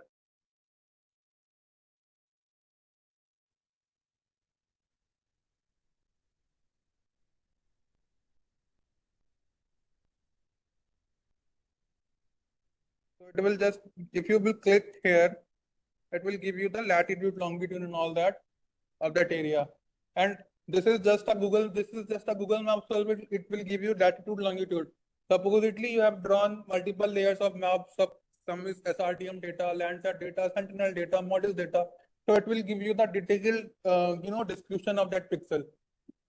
So it will just, if you will click here, it will give you the latitude, longitude, and all that of that area. And this is just a Google map, so it will give you latitude, longitude. Supposedly you have drawn multiple layers of maps. Some is SRTM data, Landsat data, Sentinel data, model data. So it will give you the detailed description of that pixel.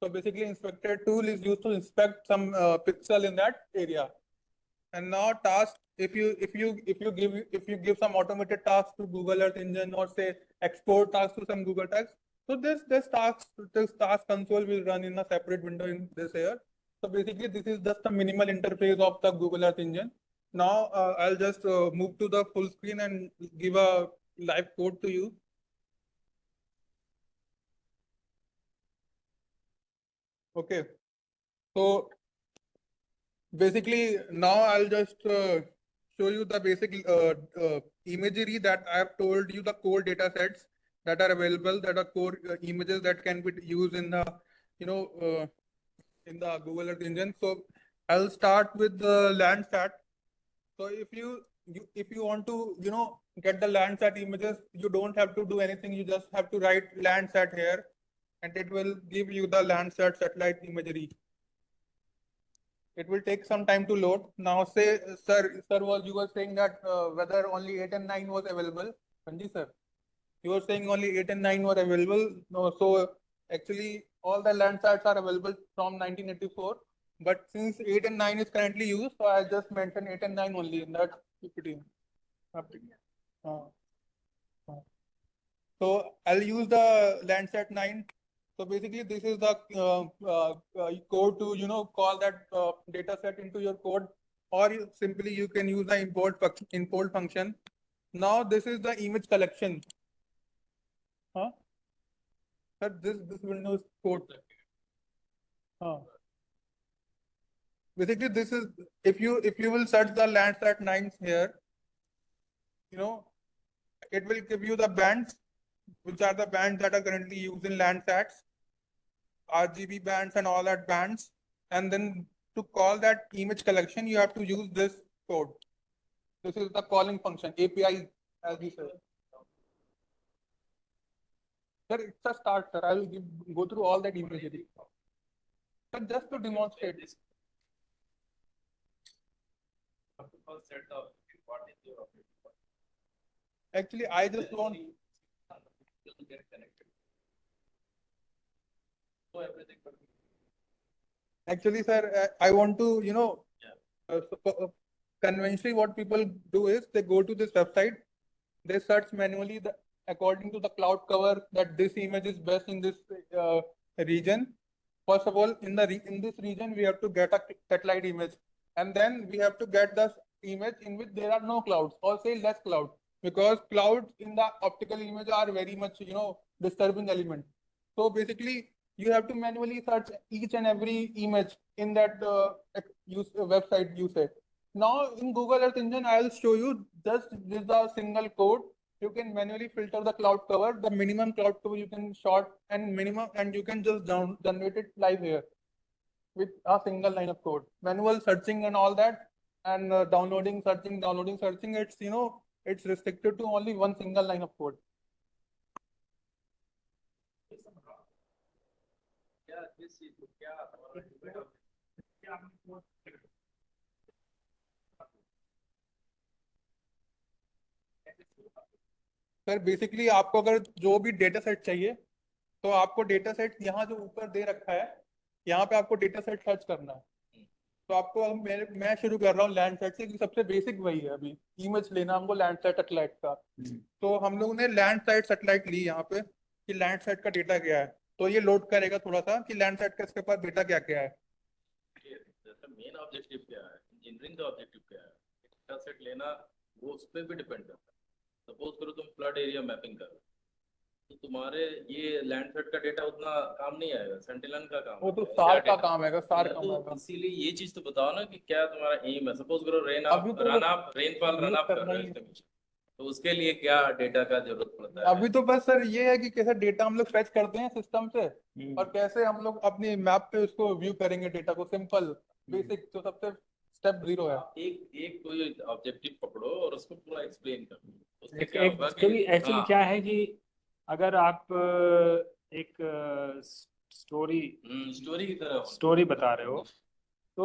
So basically, inspector tool is used to inspect some pixel in that area. And now task, if you give some automated task to Google Earth Engine, or say export task to some Google task, so this task console will run in a separate window in this here. So basically, this is just a minimal interface of the Google Earth Engine. Now I'll just move to the full screen and give a live code to you. Okay, so basically now I'll just show you the basic imagery that I have told you, the core data sets that are available, that are core images that can be used in the in the Google Earth Engine. So I'll start with the Landsat. So if you want to get the Landsat images, you don't have to do anything. You just have to write Landsat here, and it will give you the Landsat satellite imagery. It will take some time to load. Now, say, sir, you were saying that whether only 8 and 9 was available. Sanji sir, you were saying only 8 and 9 were available. No, so actually all the Landsats are available from 1984. But since 8 and 9 is currently used, so I just mentioned 8 and 9 only in that PPT. So I'll use the Landsat 9. So basically, this is the code to call that data set into your code, or simply you can use the import function. Now this is the image collection. Sir, this Windows code. Basically, this is if you will search the Landsat 9s here, it will give you the bands, which are the bands that are currently used in Landsats, RGB bands and all that bands. And then to call that image collection, you have to use this code. This is the calling function, API, as we say. Sir, it's a start, sir. I will go through all that imagery. But just to demonstrate this. Actually, I just want. Actually, sir, I want to, conventionally what people do is they go to this website, they search manually according to the cloud cover that this image is best in this region. First of all, in this region, we have to get a satellite image, and then we have to get the image in which there are no clouds, or say less cloud, because clouds in the optical image are very much disturbing element. So basically, you have to manually search each and every image in that website you said. Now in Google Earth Engine, I'll show you just this is a single code. You can manually filter the cloud cover, the minimum cloud cover you can short and minimum, and you can just generate it live here with a single line of code. Manual searching and all that, and downloading, searching. It's it's restricted to only one single line of code. Sir basically आपको अगर जो भी data set चाहिए तो आपको data set यहाँ जो ऊपर दे रखा है, यहाँ पे आपको डेटा सेट सर्च करना है। तो आपको मैं शुरू कर रहा हूँ Landsat से, सबसे बेसिक वही है। अभी इमेज लेना हमको Landsat सैटेलाइट का, तो हम लोगों ने Landsat सैटेलाइट ली यहाँ पे कि Landsat का डेटा क्या है। तो ये लोड करेगा थोड़ा सा कि Landsat का इसके पास डेटा क्या क्या है। मेन ऑब्जेक्टिव क्या है, इंजीनियरिंग का ऑब्जेक्टिव क्या है, डेटा सेट लेना वो उस पर भी डिपेंड करता है। सपोज करो तुम फ्लड एरिया मैपिंग कर, तो तुम्हारे ये Landsat का डेटा उतना काम नहीं आएगा, सेंटिनल का काम, वो तो सार का काम है, सार का तो इसीलिए ये चीज तो बताओ ना कि क्या तुम्हारा एम है। सपोज करो रेनफॉल रन अप कर रहे हो, तो उसके लिए क्या डेटा का जरूरत पड़ता है। अभी तो बस सर ये है कि कैसे डेटा हम लोग फेच करते हैं सिस्टम से, और कैसे हम लोग अपनी मैप पे उसको व्यू करेंगे डेटा को। सिंपल बेसिक तो सबसे स्टेप 0 है। एक कोई ऑब्जेक्टिव पकड़ो और उसको पूरा एक्सप्लेन करो। एक्चुअली क्या है कि अगर आप एक स्टोरी की तरह स्टोरी बता रहे हो तो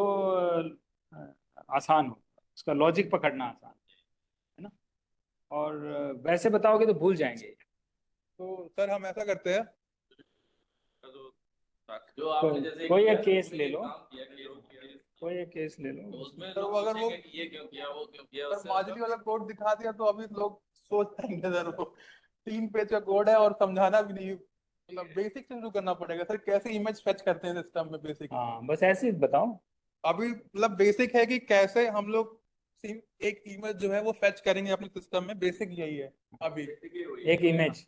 आसान हो, उसका लॉजिक पकड़ना आसान है ना, और वैसे बताओगे तो भूल जाएंगे। तो सर हम ऐसा करते हैं, जो आपने जैसे कोई एक केस ले लो, उसमें तो अगर वो ये क्यों किया, वो क्यों किया, सर माजुली वाला कोड दिखा दिया तो अभी लोग सोच पाएंगे सर, वो 3 पेज का कोड है और समझाना भी नहीं, मतलब बेसिक से शुरू करना पड़ेगा सर। कैसे इमेज फेच करते हैं सिस्टम में, बेसिक। हाँ बस ऐसे ही बताओ। अभी मतलब बेसिक है कि कैसे हम लोग एक इमेज जो है वो फेच करेंगे अपने सिस्टम में, बेसिक यही है। अभी एक इमेज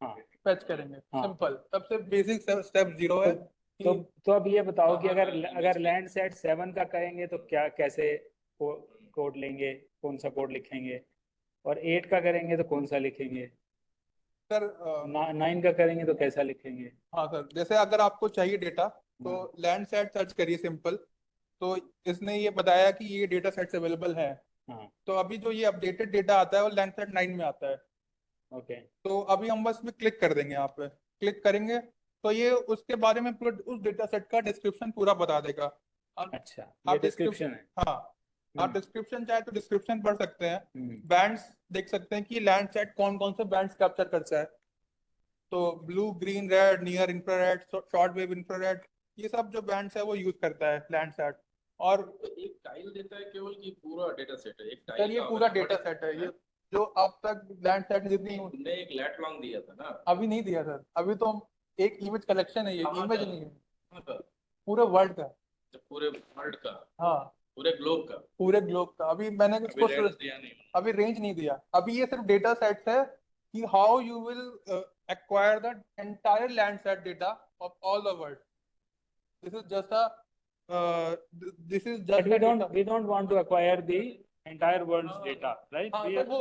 फेच करेंगे, सिंपल सबसे बेसिक स्टेप 0 है। तो अब ये बताओ कि अगर Landsat 7 का करेंगे तो कैसे कोड लेंगे, कौन सा कोड लिखेंगे, और 8 का करेंगे तो कौन सा लिखेंगे, सर 9 का करेंगे तो कैसा लिखेंगे। हाँ सर, जैसे अगर आपको चाहिए डेटा तो Landsat सर्च करिए सिंपल, तो इसने ये बताया कि ये डेटा सेट्स अवेलेबल है। हाँ तो अभी जो ये अपडेटेड डेटा आता है वो लैंडसेट 9 में आता है। ओके तो अभी हम बस में क्लिक कर देंगे, यहाँ पे क्लिक करेंगे तो ये उसके बारे में पूरा उस डेटा सेट का डिस्क्रिप्शन पूरा बता देगा। अब अच्छा ये आप डिस्क्रिप्शन है। हाँ, आप डिस्क्रिप्शन चाहे तो डिस्क्रिप्शन पढ़ सकते हैं। हम्म बैंड्स देख सकते हैं कि लैंडसेट कौन कौन से बैंड्स कैप्चर करता है। तो blue, green, red, near infrared, short wave infrared, ये सब जो बैंड्स है वो यूज करता है लैंडसेट। और एक टाइल देता है केवल कि पूरा डेटा सेट है? एक सर टाइल ये का पूरा होता डेटा सेट है, ये जो अब तक लैंडसेट जितनी तुमने एक लेट लॉन्ग दिया था ना? अभी नहीं दिया सर, अभी तो एक इमेज कलेक्शन है, ये कहाँ इमेज का? नहीं है, कहाँ का? पूरे वर्ल्ड का। तो पूरे वर्ल्ड का? हाँ, पूरे ग्लोब का? पूरे ग्लोब का। अभी मैंने अभी उसको रेंज दिया नहीं। अभी रेंज नहीं दिया, अभी ये सिर्फ डेटा सेट्स है कि how you will acquire the entire Landsat data of all the world. This is just a this is but just we don't want to acquire the entire world's data right हाँ we sir, वो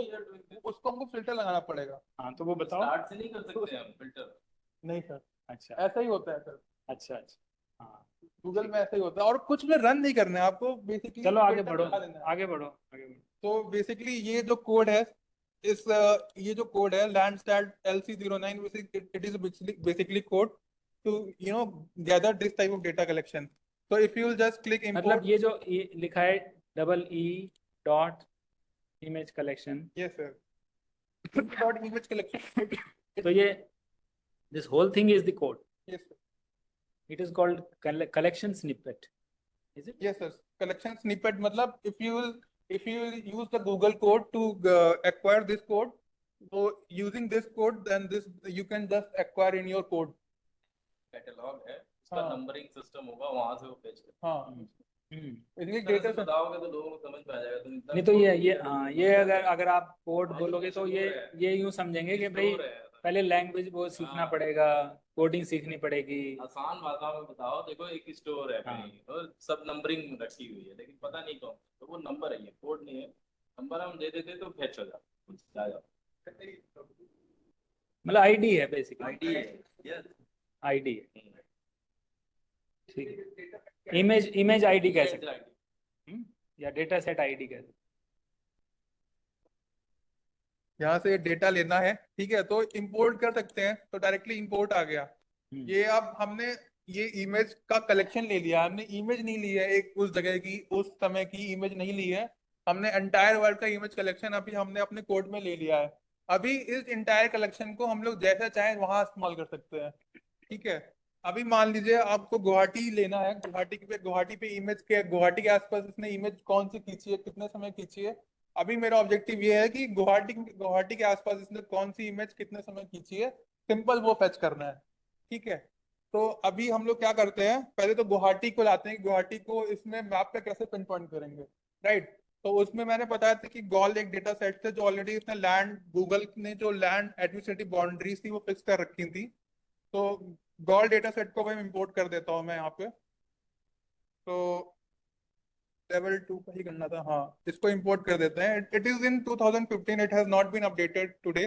उसको हमको filter लगाना पड़ेगा। हाँ तो वो बताओ। स्टार्ट से नहीं कर सकते हम फिल्टर? नहीं सर, अच्छा ऐसा ही होता है सर, अच्छा अच्छा हाँ गूगल में ऐसा ही होता है, और कुछ में रन नहीं करना है आपको, बेसिकली चलो आगे फिल्टर बढ़ो लगा देना है। आगे बढ़ो आगे बढ़ो। तो बेसिकली ये जो कोड है, इस ये जो कोड है Landsat LC09, it is basically code to gather this type of data collection. तो if you will just click मतलब इंपोर्ट, ये जो लिखा है EE dot image collection, yes sir, dot image collection, तो ये this whole thing is the code. Yes sir, It is called collection snippet. Is it? Yes sir, collection snippet मतलब if you will use the Google code to acquire this code, so using this code then this you can just acquire in your code। Catalogue है, उसका हाँ। Numbering system होगा, वहां से वो fetch करता हाँ, हम्म। इसलिए है। डेटा से बताओगे तो लोगों को समझ में आ जाएगा। तुम इतना नहीं तो ये हाँ ये अगर आप कोड हाँ, बोलोगे तो स्टोर है। ये यूं समझेंगे कि भाई स्टोर है। पहले लैंग्वेज वो सीखना हाँ। पड़ेगा, कोडिंग सीखनी पड़ेगी। आसान भाषा में बताओ, देखो एक स्टोर है हाँ। कहीं और सब नंबरिंग रखी हुई है, लेकिन पता नहीं कौन, तो वो नंबर है, ये कोड नहीं है। नंबर हम दे देते तो फेच हो जाता। मतलब आईडी है बेसिकली, आईडी है, यस आईडी है। ठीक है, इमेज आईडी कह सकते हैं। या डेटा सेट आईडी कह सकते यहाँ से डेटा लेना है, ठीक है, तो इंपोर्ट कर सकते हैं, तो डायरेक्टली इंपोर्ट आ गया। हैं। ये अब हमने ये इमेज का कलेक्शन ले लिया, हमने इमेज नहीं ली है एक उस जगह की, उस समय की इमेज नहीं ली है, हमने एंटायर वर्ल्ड का इमेज कलेक्शन अभी हमने अपने कोड में ले लिया है। अभी इस एंटायर कलेक्शन को हम लोग जैसा चाहें वहां इस्तेमाल कर सकते हैं, ठीक है। अभी मान लीजिए आपको गुवाहाटी लेना है, गुवाहाटी पे इमेज के, गुवाहाटी के आसपास इसने इमेज कौन सी खींची है, कितने समय खींची है। अभी मेरा ऑब्जेक्टिव ये है कि गुवाहाटी के आसपास इसने कौन सी इमेज कितने समय खींची है, सिंपल वो फेच करना है, ठीक है। तो अभी हम लोग क्या करते हैं, पहले तो गुवाहाटी को लाते हैं, गुवाहाटी को इसमें मैप पे कैसे पिन पॉइंट करेंगे, राइट। तो उसमें मैंने बताया था कि गॉल एक डेटा सेट थे जो ऑलरेडी इसने लैंड, गूगल ने जो लैंड एडमिनिस्ट्रेटिव बाउंड्रीज थी वो फिक्स कर रखी थी। तो गॉल डेटा सेट को मैं इंपोर्ट कर देता हूँ मैं यहाँ पे। तो लेवल 2 का ही करना था, हाँ, इसको इंपोर्ट कर देते हैं। It is in 2015, it has not been updated today.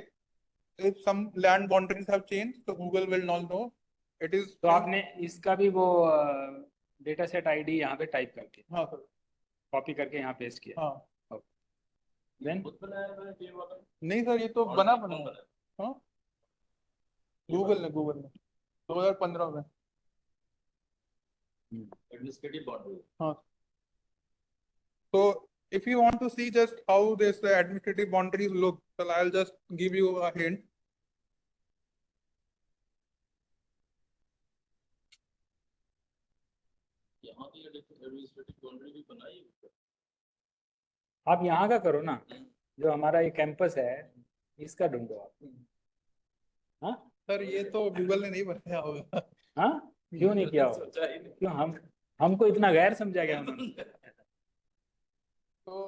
If some land boundaries have changed तो Google will not know. It is तो आपने इसका भी वो डेटा सेट आईडी यहाँ पे टाइप करके हाँ सर, कॉपी करके यहाँ पेस्ट किया। हाँ, देन खुद बनाया था ये वाला? नहीं सर, ये तो बना हाँ, गूगल ने 2015 में। Administrative boundary. हाँ, so if you want to see just how this administrative boundaries look, so I'll just give you a hint. यहाँ की एडमिनिस्ट्रेटिव बाउंड्री भी बनाई है। आप यहाँ का करो ना, जो हमारा ये कैंपस है इसका ढूंढो आप। हाँ सर ये तो गूगल ने नहीं बनाया होगा। हाँ क्यों नहीं किया होगा? सोचा ही नहीं। क्यों हमको इतना गैर समझा गया उन्होंने? So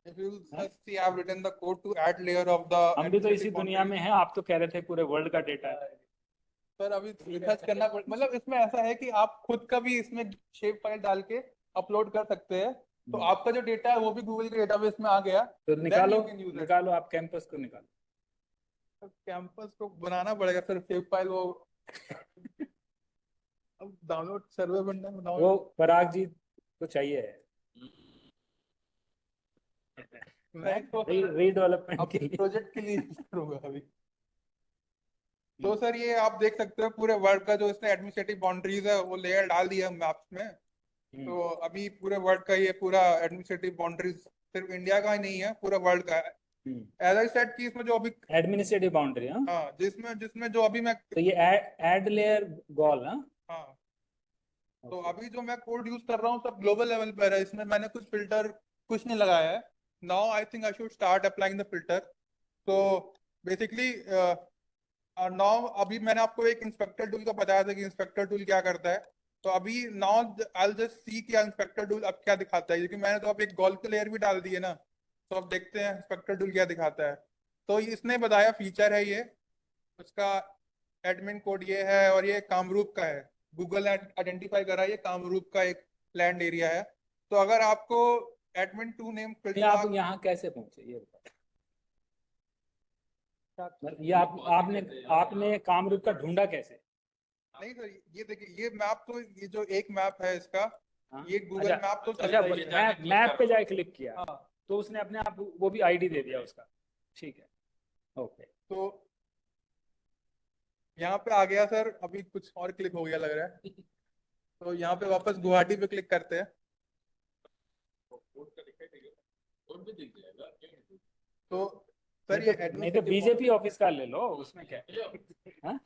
if you just see, I've written the code to add layer of the हम भी तो इसी administrative दुनिया में boundaries. हैं, आप तो कह रहे थे पूरे वर्ल्ड का डेटा है। सर अभी रिसर्च करना मतलब इसमें ऐसा है कि आप खुद का भी इसमें शेप फाइल डाल के अपलोड कर सकते हैं। तो आपका जो डेटा है वो भी गूगल के डेटाबेस में आ गया। तो निकालो you can use it. निकालो, आप कैंपस को निकालो। कैंपस को बनाना पड़ेगा सर, शेप फाइल वो अब डाउनलोड सर्वर बनना है, वो पराग जी को चाहिए है मैं तो रीडेवलपमेंट के लिए। प्रोजेक्ट के लिए यूज करूंगा अभी। तो सर ये आप देख सकते हो पूरे वर्ल्ड का जो इसने एडमिनिस्ट्रेटिव बाउंड्रीज है वो लेयर डाल दिया मैप्स में। तो अभी पूरे वर्ल्ड का ये पूरा एडमिनिस्ट्रेटिव बाउंड्रीज सिर्फ इंडिया का ही नहीं है, पूरा वर्ल्ड का है। एज आई सेड कि इसमें जो अभी एडमिनिस्ट्रेटिव बाउंड्री, हाँ, हाँ जिसमें जिसमें जो अभी मैं तो ये एड लेयर गॉल, हाँ। हाँ तो अभी जो मैं कोड यूज कर रहा हूँ सब ग्लोबल लेवल पर है, इसमें मैंने कुछ फिल्टर कुछ नहीं लगाया है। Now I think I should start applying the filter. तो बेसिकली नाउ अभी मैंने आपको एक इंस्पेक्टर टूल का बताया था कि इंस्पेक्टर टूल क्या करता है। तो अभी नाउ आई जस्ट सी कि इंस्पेक्टर टूल अब क्या दिखाता है, क्योंकि मैंने तो अब एक गॉल की लेयर भी डाल दी है ना। तो अब देखते हैं इंस्पेक्टर टूल क्या दिखाता है। तो इसने बताया फीचर है ये, उसका एडमिन कोड ये है और ये कामरूप का है। गूगल ने आइडेंटिफाई करा ये कामरूप का एक लैंड एरिया है। तो अगर आपको एडमिन टू नेम ये फिल्टर आप यहाँ कैसे पहुंचे ये बताओ। ये आपने कामरूप का ढूंढा कैसे? नहीं सर ये देखिए ये मैप तो ये जो एक मैप है इसका हाँ? ये गूगल अच्छा, मैप तो अच्छा, चलता ही है। मैप पे जाके क्लिक किया, हाँ तो उसने अपने आप वो भी आईडी दे दिया उसका। ठीक है, ओके। तो यहाँ पे आ गया सर, अभी कुछ और क्लिक हो गया लग रहा है। तो यहाँ पे वापस गुवाहाटी पे क्लिक करते हैं। तो सर ये नहीं तो बीजेपी ऑफिस का ले लो, उसमें क्या है? हाँ?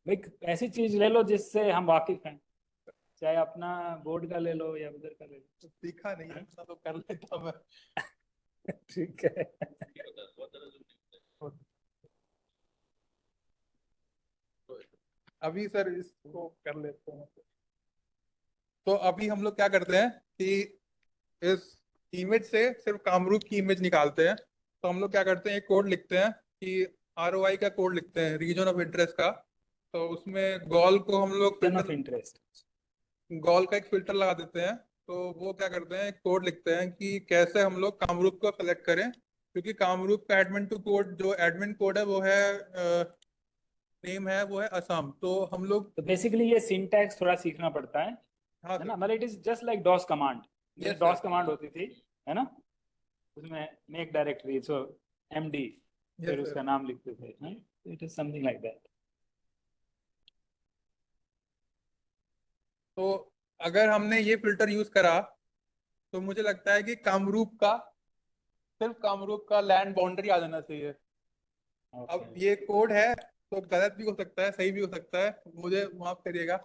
भाई ऐसी चीज ले लो जिससे हम वाकिफ हैं, चाहे अपना बोर्ड का ले लो या उधर का ले लो। सीखा नहीं है तो कर लेता मैं। ठीक है। अभी सर इसको कर लेते हैं। तो अभी हम लोग क्या करते हैं कि इस इमेज से सिर्फ कामरूप की इमेज निकालते हैं। तो हम लोग क्या करते हैं एक कोड लिखते हैं कि ROI का कोड लिखते हैं रीजन ऑफ इंटरेस्ट का। तो उसमें गॉल को हम लोग region of filter interest. GAUL का एक फिल्टर लगा देते हैं। तो वो क्या करते हैं एक कोड लिखते हैं कि कैसे हम लोग कामरूप को सेलेक्ट करें, क्योंकि कामरूप का एडमिन टू कोड जो एडमिन कोड है वो है नेम है वो है असम। तो हम लोग तो बेसिकली ये सिंटैक्स थोड़ा सीखना पड़ता है हाँ ना? सर मतलब it is just like DOS command. Yes, DOS sir. Command होती थी, है ना? उसमें मेक डायरेक्टरी, सो MD, फिर Yes, उसका sir. नाम लिखते थे। It is something like that. तो अगर हमने ये फिल्टर यूज करा तो मुझे लगता है कि कामरूप का सिर्फ कामरूप का लैंड बाउंड्री आ जाना चाहिए। अब ये कोड है तो गलत भी हो सकता है सही भी हो सकता है, मुझे माफ करिएगा।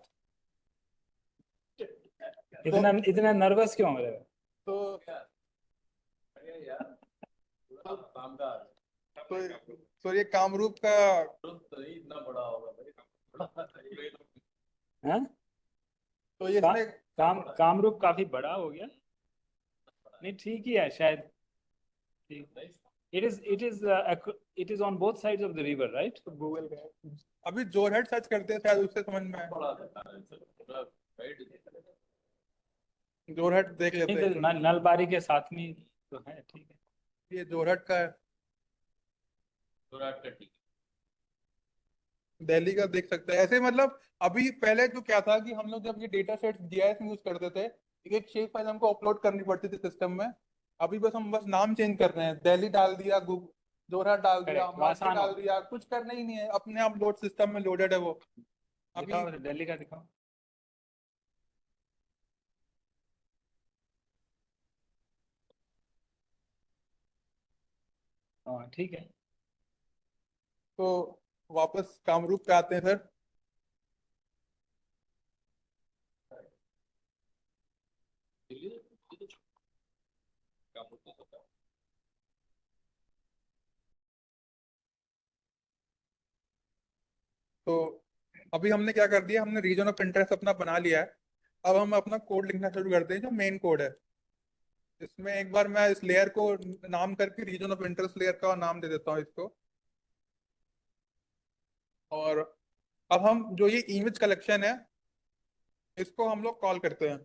इतना इतना नर्वस क्यों हो रहे हो? तो तो ये कामरूप का इतना बड़ा होगा भाई। हाँ? तो ये इसने कामरूप काफी बड़ा हो गया। नहीं ठीक ही है शायद। It is on both sides of the river, right? Google का अभी जोरहट सर्च करते हैं शायद उससे समझ में आए। जोरहट देख लेते नहीं तो हैं। नलबारी के साथ में तो है, ठीक है। ये जोरहट का है, जोरहाट का ठीक दिल्ली का देख सकते हैं ऐसे। मतलब अभी पहले तो क्या था कि हम लोग जब ये डेटा सेट GIS में यूज करते थे एक शेप फाइल हमको अपलोड करनी पड़ती थी सिस्टम में। अभी बस हम नाम चेंज कर रहे हैं, दिल्ली डाल दिया, जोरहाट डाल दिया, Correct, मालदीव आसान हो डाल दिया, कुछ करना ही नहीं है, अपने आप लोड सिस्टम में लोडेड है वो। अभी दिखाओ दिल्ली का दिखाओ। हाँ ठीक है। तो वापस कामरूप पे आते हैं सर। तो अभी हमने क्या कर दिया, हमने रीजन ऑफ इंटरेस्ट अपना बना लिया है। अब हम अपना कोड लिखना शुरू करते हैं जो मेन कोड है। इसमें एक बार मैं इस लेयर को नाम करके रीजन ऑफ इंटरेस्ट लेयर का नाम दे देता हूँ इसको। और अब हम जो ये इमेज कलेक्शन है इसको हम लोग कॉल करते हैं।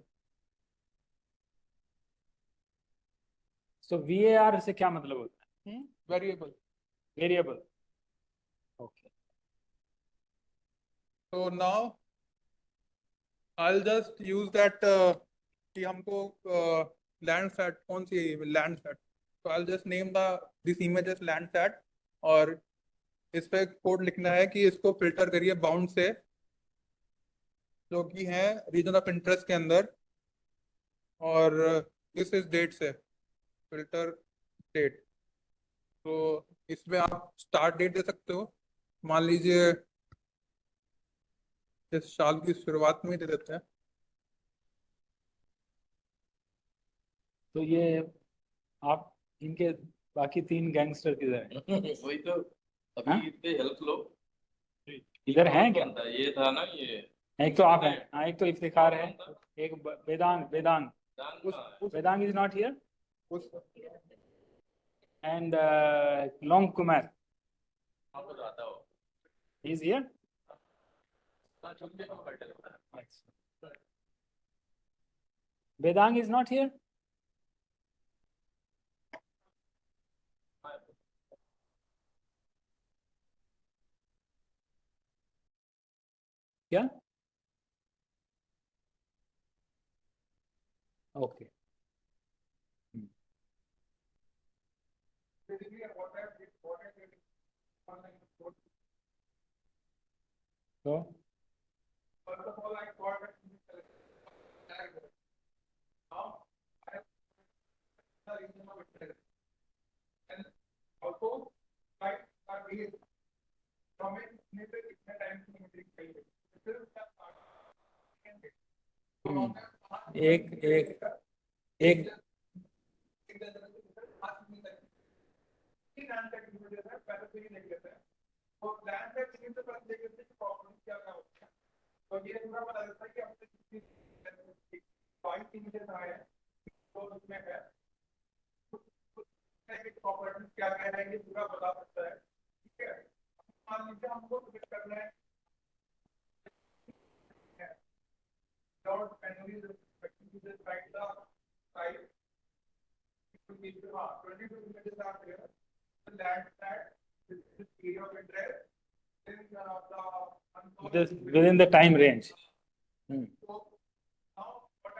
सो VAR से क्या मतलब होता है? Variable. Variable. Okay. So now I'll just use that कि हमको लैंडसैट कौन सी है लैंडसैट, तो I just name this image as Landsat और इस पे कोड लिखना है कि इसको फिल्टर करिए बाउंड से जो कि है रीजन ऑफ इंटरेस्ट के अंदर, और दिस इज डेट से फिल्टर डेट। तो इसमें आप स्टार्ट डेट दे सकते हो, मान लीजिए इस साल की शुरुआत में ही दे देते हैं। तो ये आप इनके बाकी 3 गैंगस्टर किधर हैं? वही तो हाँ? अभी इतने हेल्प लो इधर हैं क्या? बनता है, ये था ना ये एक तो आप हैं, हाँ, एक तो इफ्तिखार है, एक वेदांग वेदांग दान वेदांग इज नॉट हियर, उस एंड लोंग कुमार आपको तो आता हो is here. Vedang is not here. क्या? ओके। तो first of all, I thought that now I the reason of it, and also I are from it maybe कितने टाइम की मीटिंग चाहिए फिर उसका एक एक एक तो लैंड का किसी से पता देख लेते हैं प्रॉब्लम क्या क्या होता है, तो ये पूरा पता लगता है कि हमने कितनी पॉइंट इमेजेस आए हैं तो उसमें है प्रॉपर्टी क्या क्या है ये पूरा बता सकता है। ठीक है, मान लीजिए हमको फिट करना है dot manually images right the size 22 images are there, the land that this area of interest in just within the time range. So now what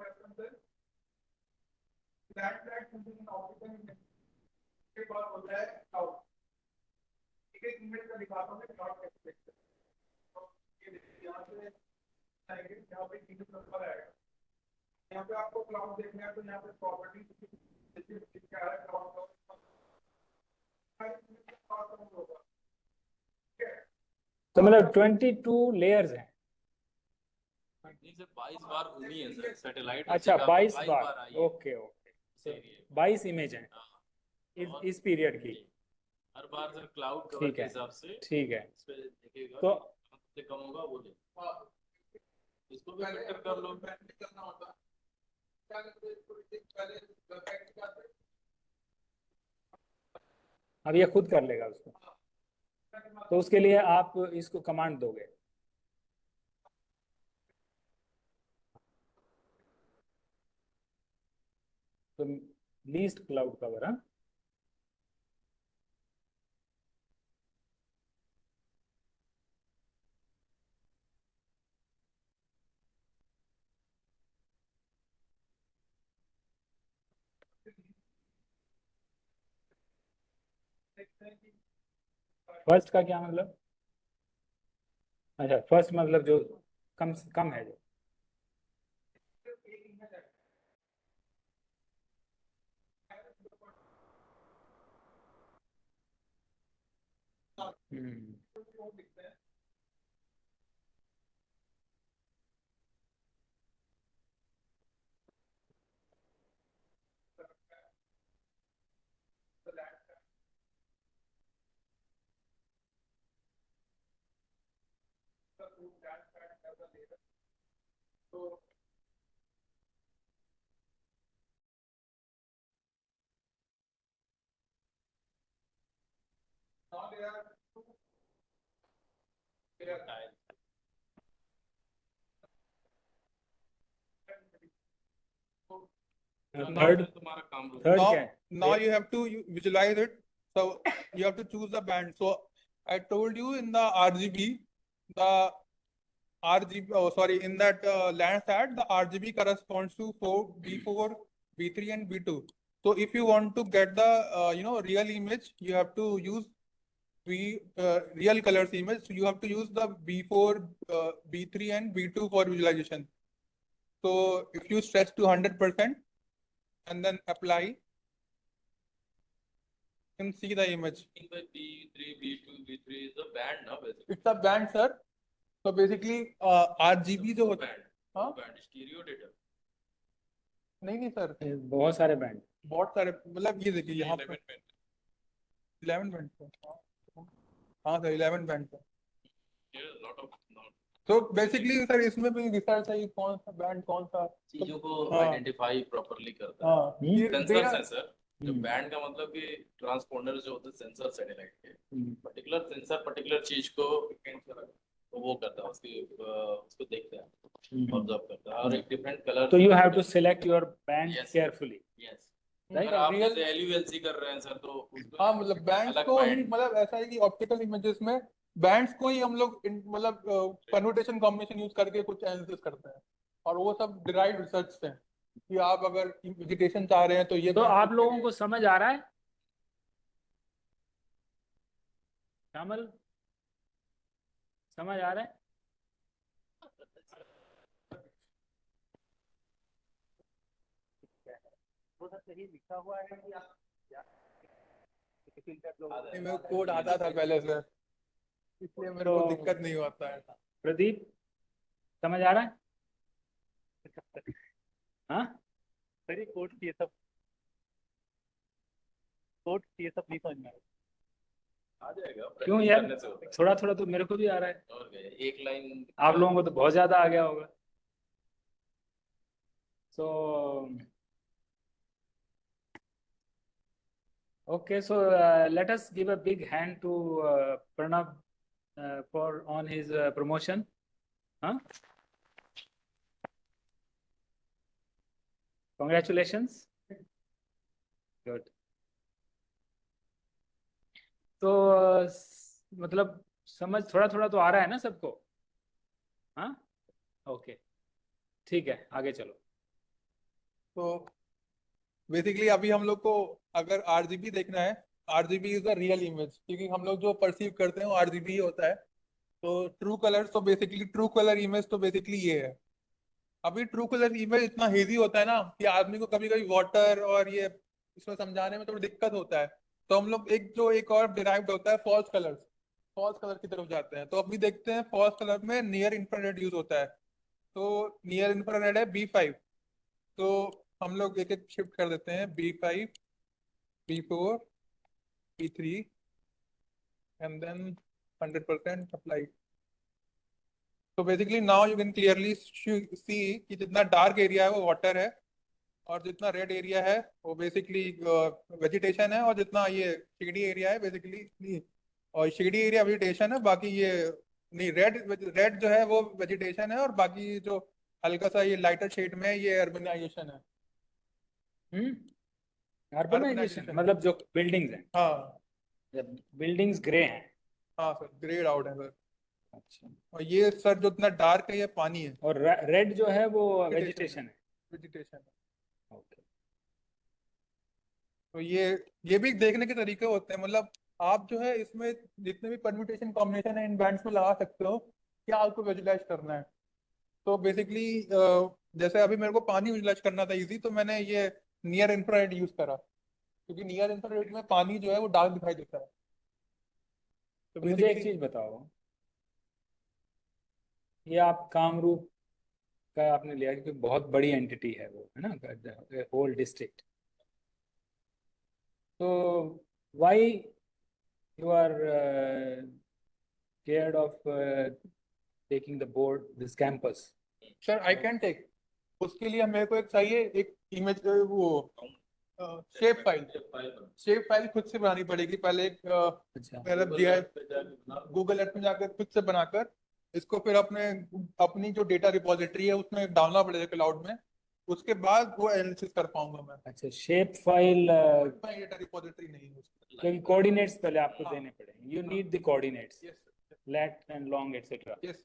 happens is land that something in optical के बाद होता है cloud, एक image का दिखाता हूँ मैं cloud कैसे देखते हैं। तो ये यहाँ से आएंगे, यहाँ पे इमेज नंबर आएगा, यहाँ पे आपको क्लाउड देखना है तो यहाँ पे प्रॉपर्टी क्या है क्लाउड होगा। तो मतलब 22 लेयर्स हैं। 22 बार घूमी है सर सैटेलाइट। अच्छा 22 बार, आई है ओके ओके, 22 इमेज हैं इस पीरियड की। हर बार सर क्लाउड कवर ठीक के है, हिसाब से ठीक है। इस पे देखेगा तो से कम होगा वो ले, इसको भी फिल्टर कर लो। करना होता है क्या करते हैं, पहले वेबसाइट जाते हैं, अब ये खुद कर लेगा उसको, तो उसके लिए आप इसको कमांड दोगे। तो लीस्ट क्लाउड कवर, हाँ, फर्स्ट का क्या मतलब? अच्छा फर्स्ट मतलब जो कम है जो, तो now there are two third तुम्हारा काम थर्ड now क्या है? now you have to visualize it, so you have to choose the band. So I told you in the RGB the RGB, oh sorry, in that Landsat, the RGB corresponds to B4, B3, and B2. So if you want to get the real image, you have to use real colors image. So you have to use the B4, B3, and B2 for visualization. So if you stretch to 100% and then apply, you can see the image. B3, B2, B3 is a band, no? Basically. It's a band, sir. So basically RGB जो होता है, हाँ Band, stereo data. नहीं sir, बहुत सारे band, बहुत सारे, मतलब ये देखिए यहाँ पे 11 बैंड का, हाँ सर 11 बैंड का. तो बेसिकली सर इसमें भी रिसर्च है कि कौन सा बैंड कौन सा चीजों को हाँ. आइडेंटिफाई प्रॉपर्ली करता है. हाँ ये सेंसर सेंसर जो हम्म. बैंड का मतलब कि ट्रांसपोंडर जो होते हैं सेंसर सैटेलाइट के पर्टिकुलर सेंसर पर्टिकुलर चीज को तो वो करता है उसको देखता है, ऑब्जर्व करता है और एक डिफरेंट कलर. तो you have to select your band Yes. Carefully. Yes. नहीं, अगर आप real- जैसे LULC कर रहे हैं सर तो उसको हाँ मतलब बैंड्स अलग को ही, band- मतलब ऐसा है कि ऑप्टिकल इमेजेस में बैंड्स को ही हम लोग मतलब परम्यूटेशन कॉम्बिनेशन यूज करके कुछ एनालिसिस करते हैं, और वो सब डिराइव्ड रिसर्च से हैं कि आप अगर वेजिटेशन चाह रहे हैं तो ये तो band आप use लोगों करिए. को समझ आ रहा है श्यामल, समझ आ रहा है? लिखा हुआ है कि आप नहीं, मेरे को कोड आता था पहले से, इसलिए मेरे को तो- दिक्कत नहीं होता है. प्रदीप समझ आ रहा है? हाँ सर ये कोड ये सब नहीं समझ में आ जाएगा. क्यों practice यार? करने से होता है. थोड़ा थोड़ा तो मेरे को भी आ रहा है, और क्या है, एक लाइन आप लोगों को तो बहुत ज्यादा आ गया होगा. So okay, so let us give a big hand to Pranav for on his promotion. Huh? Congratulations. Good. तो मतलब समझ थोड़ा थोड़ा तो आ रहा है ना सबको? हाँ ओके ठीक है, आगे चलो. तो बेसिकली अभी हम लोग को अगर RGB देखना है, RGB is the real image, क्योंकि हम लोग जो परसीव करते हैं वो RGB ही होता है. तो ट्रू कलर, तो बेसिकली ट्रू कलर इमेज तो बेसिकली ये है. अभी ट्रू कलर इमेज इतना हेवी होता है ना कि आदमी को कभी कभी वाटर और ये इसमें समझाने में थोड़ी दिक्कत होता है. तो हम लोग एक और डिराइव्ड होता है फॉल्स कलर की तरफ जाते हैं. तो अभी देखते हैं फॉल्स कलर में नियर इंफ्रारेड यूज होता है. तो नियर इंफ्रारेड है B5. तो हम लोग एक एक शिफ्ट कर देते हैं B5, B4, B3 and then 100% apply. तो basically now you can clearly see कि जितना डार्क एरिया है वो वाटर है, और जितना रेड एरिया है वो बेसिकली वेजिटेशन है, और जितना ये शेडी एरिया है बेसिकली, और शेडी एरिया वेजिटेशन है, बाकी ये नहीं, रेड जो है वो वेजिटेशन है, और बाकी जो हल्का सा ये लाइटर शेड में ये अर्बनाइजेशन है. Urbanisation Urbanization. मतलब जो बिल्डिंग्स हैं, हाँ बिल्डिंग्स ग्रे हैं. हाँ सर, ग्रेड आउट है सर. अच्छा. और ये सर जो इतना डार्क है ये पानी है, और रेड जो है वो वेजिटेशन है. वेजिटेशन है. ओके. तो ये भी देखने के तरीके होते हैं. मतलब आप जो है इसमें जितने भी परम्यूटेशन कॉम्बिनेशन है इन बैंड्स में लगा सकते हो, क्या आपको विजुलाइज करना है. तो बेसिकली जैसे अभी मेरे को पानी विजुलाइज करना था इजी, तो मैंने ये नियर इंफ्रारेड यूज करा, क्योंकि नियर इंफ्रारेड में पानी जो है वो डार्क दिखाई देता है. तो तो मुझे एक basically- चीज बताओ, ये आप कामरूप का आपने लिया क्योंकि बहुत बड़ी एंटिटी है वो, है ना, होल डिस्ट्रिक्ट. तो why you are scared of taking the board this campus? Sir I can take, उसके लिए मेरे को एक चाहिए एक इमेज, वो शेप फाइल खुद से बनानी पड़ेगी. पहले एक अच्छा. मतलब गूगल अर्थ में जाकर खुद से बनाकर इसको फिर अपनी जो डेटा रिपोजिटरी है उसमें डालना पड़ेगा क्लाउड में. उसके बाद वो एनालिसिस कर पाऊंगा मैं. अच्छा, शेप फाइल डेटा रिपोजिटरी नहीं है उसकी. क्योंकि कोऑर्डिनेट्स पहले आपको हाँ. देने पड़ेंगे. You need the coordinates, yes lat and long etc. Yes.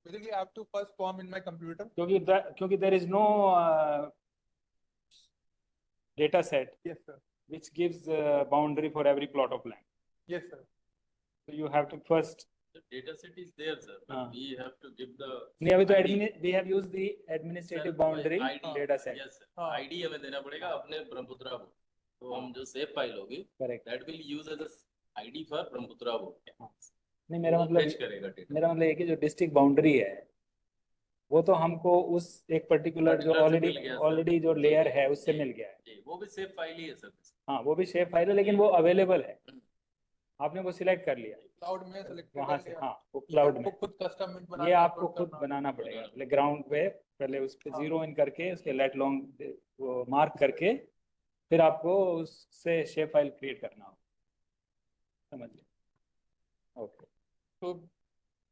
Basically, I have to first form in my computer. क्योंकि there is no data set Yes, sir. which gives boundary for every plot of land. Yes, sir. So you have to first. The data set is there, sir, but हाँ. we have to give the नहीं अभी तो ID. we have used the administrative Sir, boundary ID data set. Yes, sir. हाँ. ID हमें देना पड़ेगा अपने ब्रह्मपुत्रा को. तो हम जो सेव फाइल होगी, Correct. that will use as a ID for Brahmaputra को. नहीं मेरा वो मतलब fetch करेगा data. मेरा मतलब ये कि जो डिस्ट्रिक्ट बाउंड्री है वो तो हमको उस एक पर्टिकुलर जो Particular से मिल गया, sir. ऑलरेडी जो लेयर है उससे जी, मिल गया है. जी, वो भी सेव फाइल ही है सर. हाँ वो भी शेप फाइल है लेकिन वो अवेलेबल है. आपने वो सिलेक्ट कर लिया क्लाउड में सेलेक्ट वहां से. हाँ वो ये क्लाउड आपको में खुद कस्टम बनाना, ये आपको upload खुद करना। बनाना पड़ेगा. पहले ग्राउंड पे पहले उस पे हाँ. 0 इन करके उसके लेट लॉन्ग वो मार्क करके फिर आपको उससे शेप फाइल क्रिएट करना होगा. समझ लिया. ओके. तो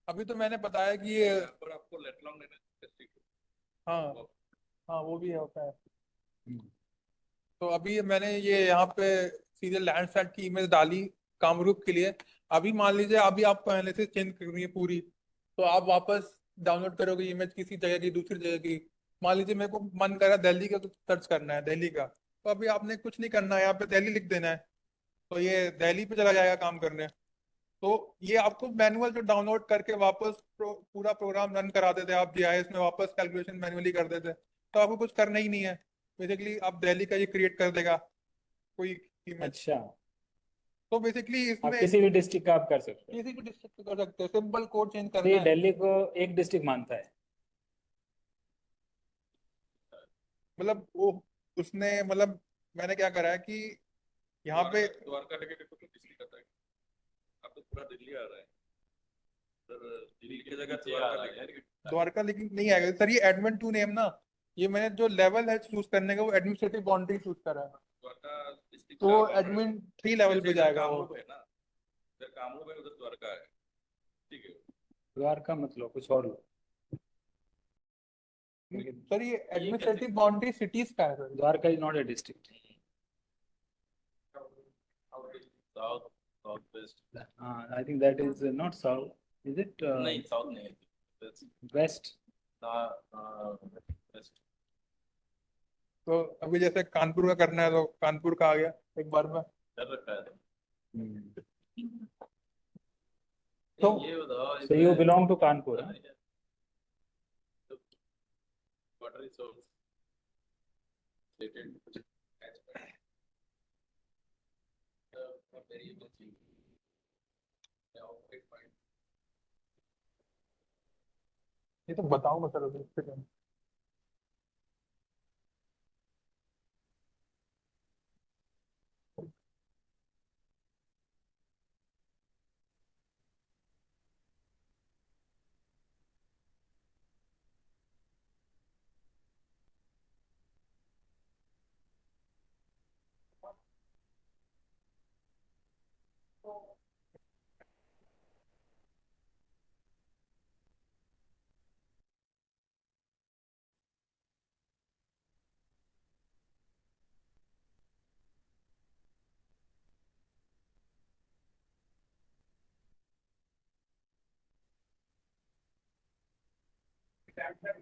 अभी तो मैंने बताया कि ये और आपको लेट लॉन्ग लेना डिस्ट्रिक्ट. हाँ हाँ वो भी होता है. हम्म. तो अभी मैंने ये यहाँ पे सीधे लैंडस्लाइड की इमेज डाली कामरूप के लिए. अभी मान लीजिए अभी आपको एनालिसिस चेंज करनी है पूरी, तो आप वापस डाउनलोड करोगे इमेज किसी जगह की दूसरी जगह की. मान लीजिए मेरे को मन करा दिल्ली का सर्च करना है, दिल्ली का, तो अभी आपने कुछ नहीं करना है, यहाँ पे दिल्ली लिख देना है तो ये दिल्ली पे चला जाएगा काम करने. तो ये आपको मैनुअल जो डाउनलोड करके वापस पूरा प्रोग्राम रन कराते थे आप जीआईएस में, वापस कैलकुलेशन मैनुअली कर देते, तो आपको कुछ करना ही नहीं है. बेसिकली आप दिल्ली का ये क्रिएट कर देगा कोई इमेज. अच्छा तो बेसिकली आप इसमें किसी भी डिस्ट्रिक्ट का आप कर सकते हो. किसी भी डिस्ट्रिक्ट कर सकते हैं, सिंपल कोड चेंज तो करना ये है. दिल्ली को एक डिस्ट्रिक्ट मानता है. मतलब वो उसने मतलब मैंने क्या करा है कि यहाँ पे द्वारका लेके देखो तो डिस्ट्रिक्ट आता है. अब तो पूरा दिल्ली आ रहा है सर. दिल्ली की जगह द्वारका लेके. द्वारका लेकिन नहीं आएगा सर. ये एडमिन टू नेम ना, ये मैंने जो लेवल है चूज करने का वो एडमिनिस्ट्रेटिव बाउंड्री चूज करा है, द्वारका डिस्ट्रिक्ट तो एडमिन 3 लेवल पे जाएगा वो. कामरूप है ना, इधर कामरूप है, उधर द्वारका है. ठीक है. द्वारका मतलब कुछ और लो. सर ये एडमिनिस्ट्रेटिव बाउंड्री सिटीज का है sir. Dwarka is not a district. South south west. I think that is not south. Is it नहीं साउथ नहीं है. वेस्ट? वेस्ट. तो अभी जैसे कानपुर का करना है तो कानपुर का आ गया एक बार में. कर रखा है. तो ये बताओ. So you belong to Kanpur, huh? Water resource related variable G. ये तो बताऊंगा सर अभी एक सेकंड.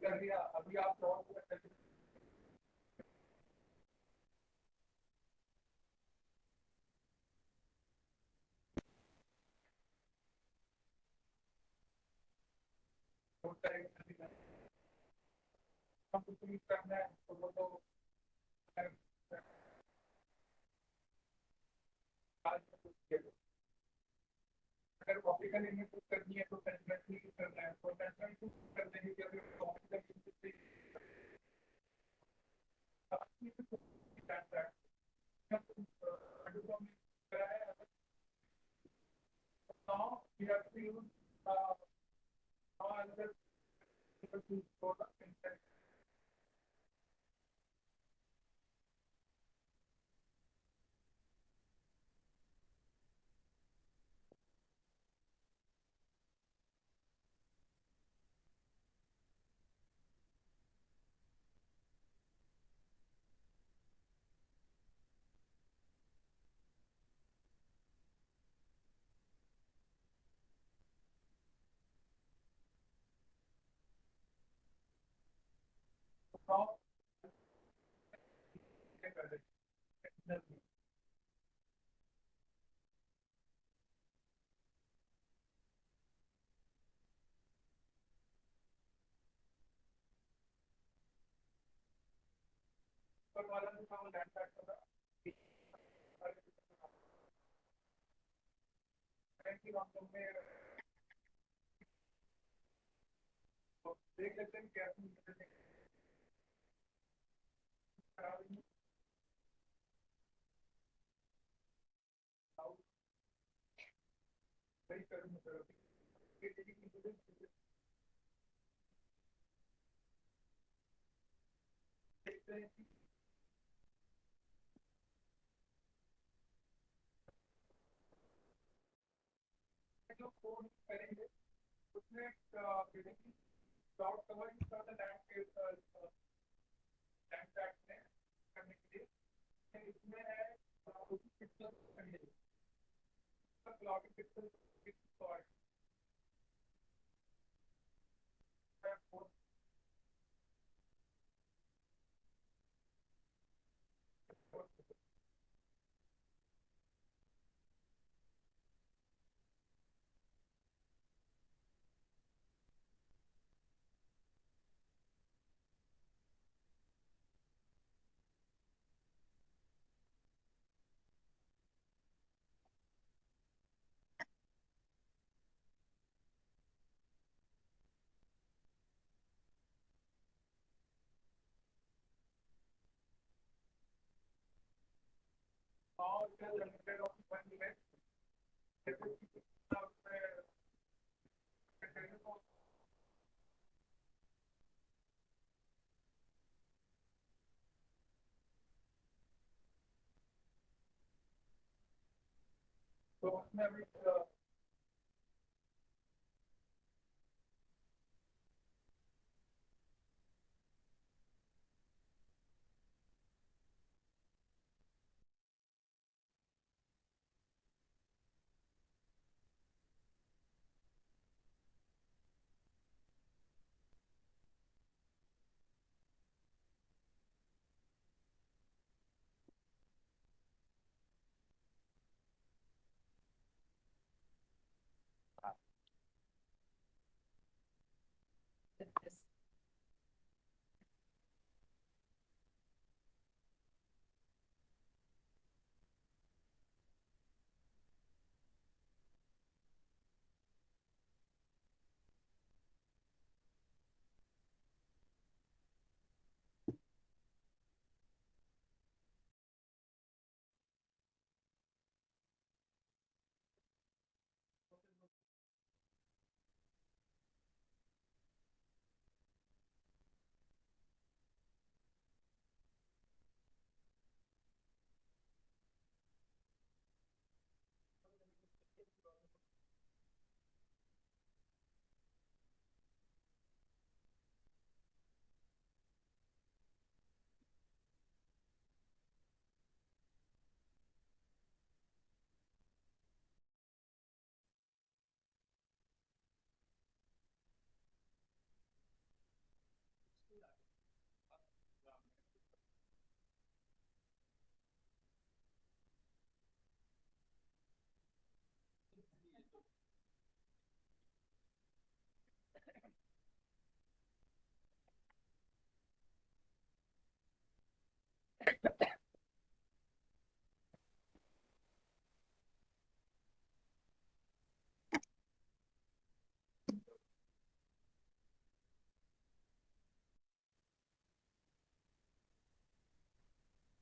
कर दिया अभी आप करना है तो वो तो अगर ऑप्टिकल इमेज करनी है तो कंटिन्यूअसली करना है, तो कंटिन्यूअसली करने के लिए अभी optical image now we have to use another product inside.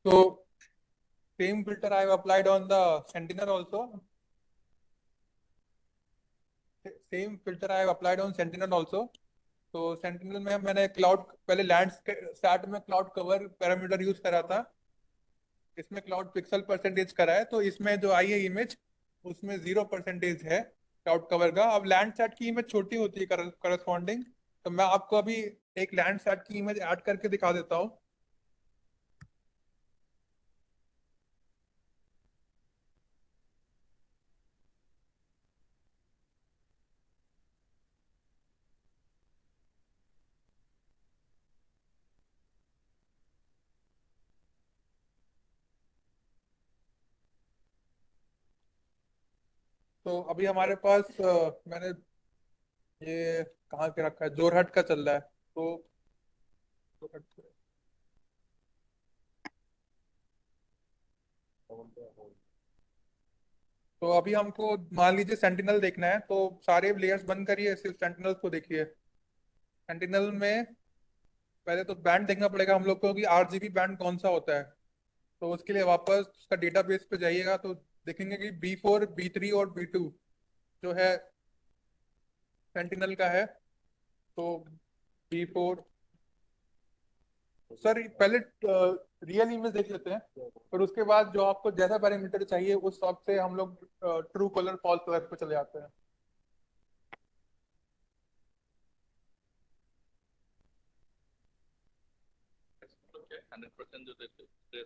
So same filter I have applied on the Sentinel also. Same filter I have applied on Sentinel also. तो सेंटिनल में मैंने क्लाउड पहले land start में cloud cover parameter use करा था, इसमें cloud pixel percentage करा है, तो इसमें जो आई है इमेज उसमें 0% है क्लाउड कवर का। अब लैंड स्टार्ट की इमेज छोटी होती है करस्पॉन्डिंग, तो मैं आपको अभी एक लैंड स्टार्ट की इमेज ऐड करके दिखा देता हूँ। तो अभी हमारे पास मैंने ये कहाँ के रखा है, जोरहट का चल रहा है। तो जोरहट- तो अभी हमको मान लीजिए सेंटिनल देखना है, तो सारे लेयर्स बंद करिए, सिर्फ सेंटिनल्स को देखिए। सेंटिनल में पहले तो बैंड देखना पड़ेगा हम लोग को कि RGB बैंड कौन सा होता है। तो उसके लिए वापस उसका डेटाबेस पे जाइएगा, तो देखेंगे कि B4 B3 और B2 जो है सेंटिनल का है। तो B4, सर पहले रियल इमेज देख लेते हैं, और उसके बाद जो आपको जैसा पैरामीटर चाहिए उस हिसाब से हम लोग ट्रू कलर फॉल्स कलर पे चले जाते हैं। 100% जो देते हैं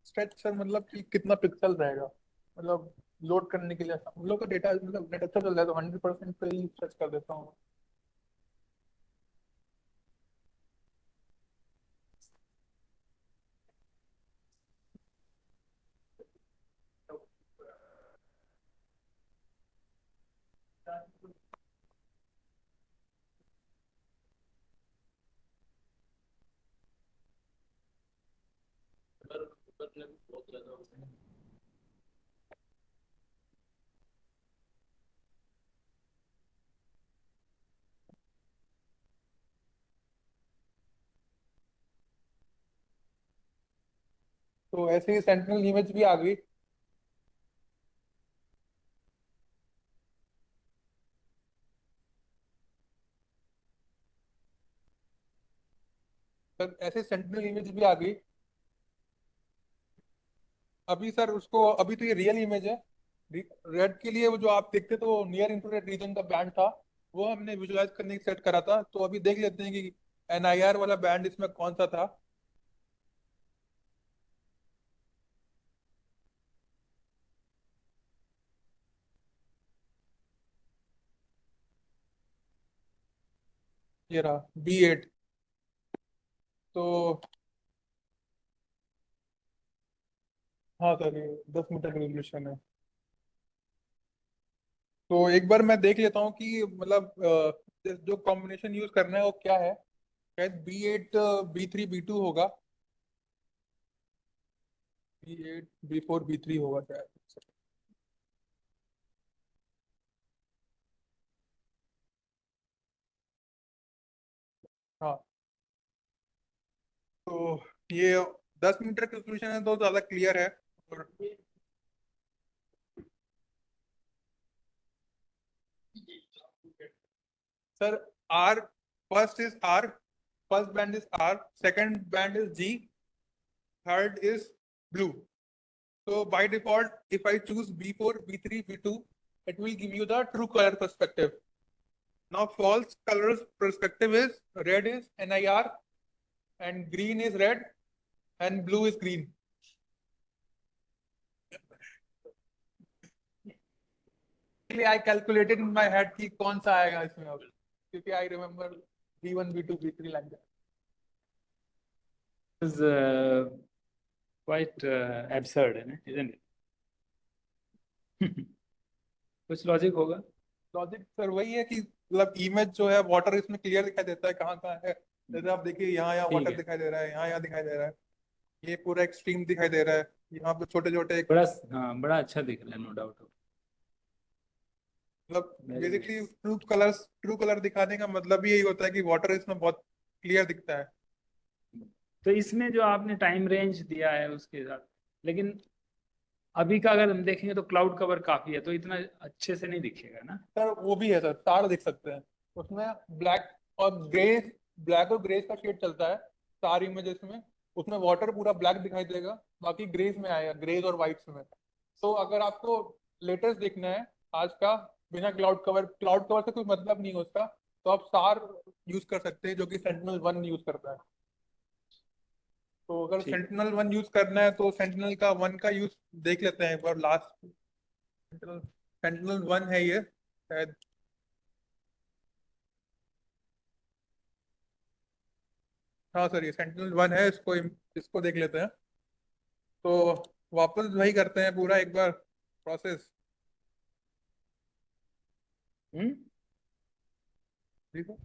स्ट्रेच सर मतलब कि कितना पिक्सल रहेगा, मतलब लोड करने के लिए हम लोग का डेटा, मतलब नेट अच्छा चल रहा है तो 100% पे ही स्ट्रेच कर देता हूँ। बहुत ज्यादा तो ऐसे ही सेंटिनल इमेज भी आ गई। सर ऐसे सेंटिनल इमेज भी आ गई। अभी सर उसको, अभी तो ये रियल इमेज है। रेड के लिए वो जो आप देखते तो नियर इंफ्रारेड रीजन का बैंड था, वो हमने विजुलाइज करने की सेट करा था। तो अभी देख लेते हैं कि NIR वाला बैंड इसमें कौन सा था। ये रहा B8। तो हाँ सर, ये 10 मीटर का रेजोल्यूशन है। तो एक बार मैं देख लेता हूँ कि मतलब जो कॉम्बिनेशन यूज करना है वो क्या है। शायद B8 B3 B2 होगा। B8 B4 B3 होगा शायद। हाँ, तो ये 10 मीटर का रेजोल्यूशन है तो ज्यादा क्लियर है। और sir R, first band is R, second band is G, third is blue. So by default, if I choose B4 B3 B2, it will give you the true color perspective. Now false colors perspective is red is NIR, and green is red, and blue is green. I calculated in my head कि कौन सा आएगा इसमें अब, क्योंकि I remember B1 B2 B3 like that. is quite absurd, isn't it? कुछ logic होगा। Logic sir वही है कि मतलब इमेज जो है वाटर इसमें क्लियर दिखाई देता है कहाँ कहाँ है। जैसे आप देखिए यहाँ यहाँ ठीक वाटर है, दिखाई दे रहा है, यहाँ यहाँ दिखाई दे रहा है, ये पूरा एक्सट्रीम दिखाई दे रहा है, यहाँ पे छोटे छोटे बड़ा, हाँ बड़ा अच्छा दिख रहा है, नो डाउट। मतलब very nice. Basically true colour दिखाने का मतलब ही यही होता है कि वाटर इसमें बहुत क्लियर दिखता है। तो इसमें जो आपने टाइम रेंज दिया है उसके साथ, लेकिन अभी का अगर हम देखेंगे तो क्लाउड कवर काफी है, तो इतना अच्छे से नहीं दिखेगा ना। सर वो भी है सर, तार दिख सकते हैं उसमें, ब्लैक और ग्रे, ब्लैक और ग्रे का शेड चलता है तार इमेजेस में। उसमें वाटर पूरा ब्लैक दिखाई देगा, बाकी ग्रेज में आएगा, ग्रेज और व्हाइट्स में। तो अगर आपको लेटेस्ट देखना है आज का, बिना क्लाउड कवर से कोई मतलब नहीं है उसका, तो आप सार यूज कर सकते हैं जो कि सेंटिनल 1 यूज करता है। तो अगर ठीक। सेंटिनल 1 यूज करना है तो सेंटिनल 1 का यूज देख लेते हैं एक बार। लास्ट सेंटिनल 1 है ये शायद। हाँ सर, ये सेंटिनल 1 है, इसको इसको देख लेते हैं। तो वापस वही करते हैं पूरा एक बार प्रोसेस। Hmm? ठीक है।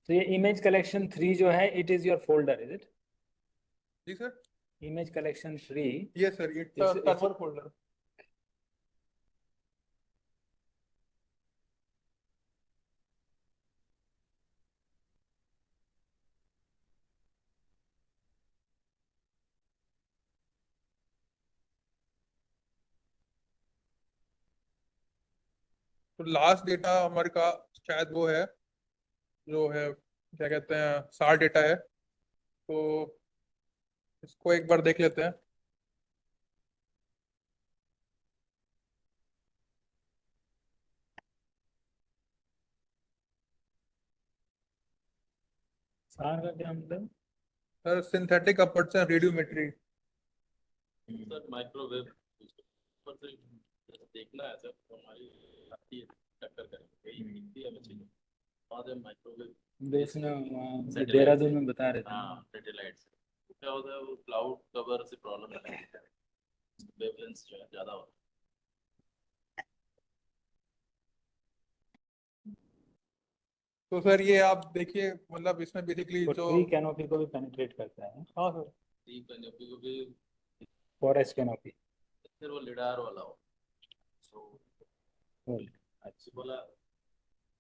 तो ये इमेज कलेक्शन 3 जो है, it is your folder, is it? जी सर। Image collection 3. ये sir it's It's- server folder. तो लास्ट डेटा हमारे का शायद वो है, जो है क्या कहते हैं, सार डेटा है। तो इसको एक बार देख लेते हैं। सार का क्या मतलब? Sir synthetic aperture radiometry. Sir microwave पर से देखना है सर, तो हमारी आती है टक्कर करेंगे, यही दिखती है बच्चे को। बाद में माइक्रोवेव बेसना Satellite देहरादून से। में बता रहे थे। हाँ सैटेलाइट से क्या होता है, वो क्लाउड कवर से प्रॉब्लम है, वेवलेंथ जो है ज्यादा होता तो सर ये आप देखिए, मतलब इसमें बेसिकली तो जो, ट्री कैनोपी को भी पेनिट्रेट करता है, हाँ सर, है। ठीक है, जब भी फॉरेस्ट कैनोपी। फिर वो लिडार वाला हो, तो अच्छी बोला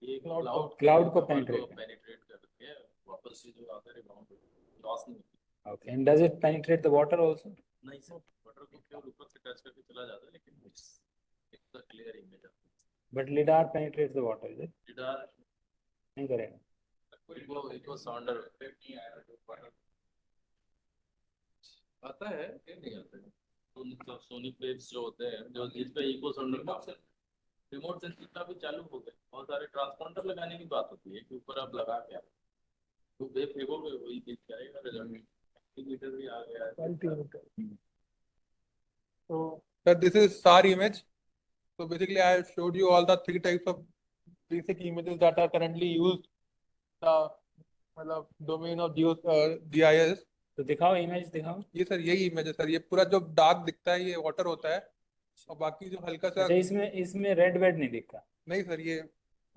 ये Cloud को penetrate पेनिट्रेट करके वापस से जो आता है रिबाउंड लॉस नहीं होती। Okay, and does it penetrate the water also? नहीं सर, वाटर को केवल ऊपर से टच करके चला जाता है, लेकिन एक तो क्लियर इमेज आता But lidar penetrates the water, is it? है। लिडार नहीं करेगा। इको साउंडर नहीं आया तो वाटर आता है कि नहीं आता है। तो सोनी प्लेट्स जो होते हैं, जो जिस पे इको साउंडर काम करते हैं, रिमोट सेंसिंग का भी चालू हो गया। बहुत सारे ट्रांसपॉन्डर लगाने की बात होती है कि ऊपर आप लगा के तो वे फेगोगे वही दिख जाएगा रिजल्ट। मीटर भी आ गया है। तो सर दिस इज सार image. So basically, I have showed you all the three types of basic images that are currently used the मतलब domain of GIS। तो दिखाओ, इमेज दिखाओ। ये सर यही इमेज है सर, ये पूरा जो डार्क दिखता है ये वाटर होता है, और बाकी जो हल्का सा, अच्छा, इसमें रेड वेड नहीं दिखता? नहीं सर ये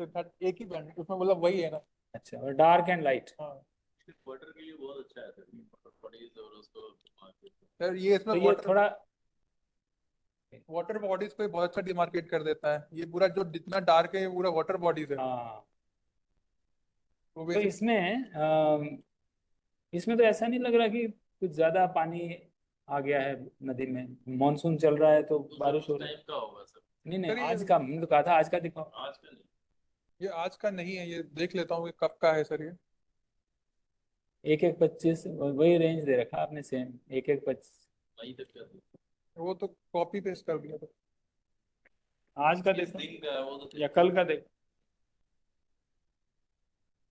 तो एक ही बैंड उसमें, मतलब वही है ना। अच्छा, और डार्क एंड लाइट। हाँ वाटर के लिए बहुत अच्छा है सर, बॉडीज और उसको सर, ये इसमें तो ये थोड़ा वाटर बॉडीज को बहुत अच्छा डिमार्केट कर देता है। ये पूरा जो जितना डार्क है ये पूरा वाटर बॉडीज है। हाँ। तो तो बेसिक इसमें तो ऐसा नहीं लग रहा कि कुछ ज्यादा पानी आ गया है नदी में। मॉनसून चल रहा है तो बारिश हो रही है। टाइप का होगा सर। नहीं नहीं, सर, ये- आज का मैंने तो कहा था, आज का दिखाओ। आज का नहीं, ये आज का नहीं है, ये देख लेता हूँ ये कब का है सर। ये 1-1-25 वही रेंज दे रखा आपने, सेम 1-1-25। वहीं तक का थी। वो तो कॉपी पेस्ट कर दिया था। आज का किस देखो दिन का है वो तो या कल का देखो।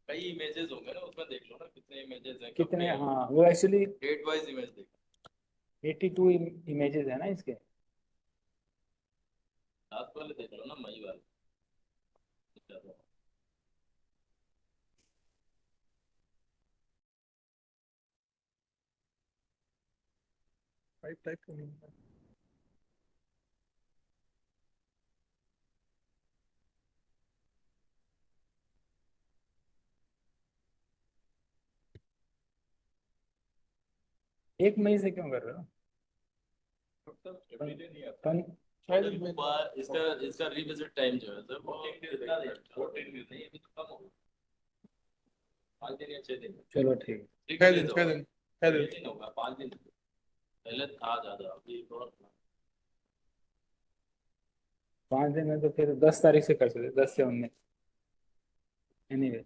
कई इमेजेस होंगे ना, उसमें देख लो ना कितने इमेजेस हैं, कितने, हाँ वो एक्चुअली डेट वाइज इमेज देख। 82 इमेजेस है ना इसके। लास्ट वाले देख लो ना, मई वाले। टाइप टाइप तो नहीं है। एक मई से क्यों कर रहे हो? एवरीडे नहीं आता। पन- शायद इसका इसका रिविजिट टाइम जो है सर वो कितना देगा? 14 दिन नहीं, अभी तो कम होगा, 5 दिन या 6 दिन। चलो ठीक। 6 दिन 6 दिन 6 दिन। 6 दिन होगा, 5 दिन पहले था ज्यादा, अभी और 5 दिन में तो फिर 10 तारीख से कर सकते, 10 से 19। Anyway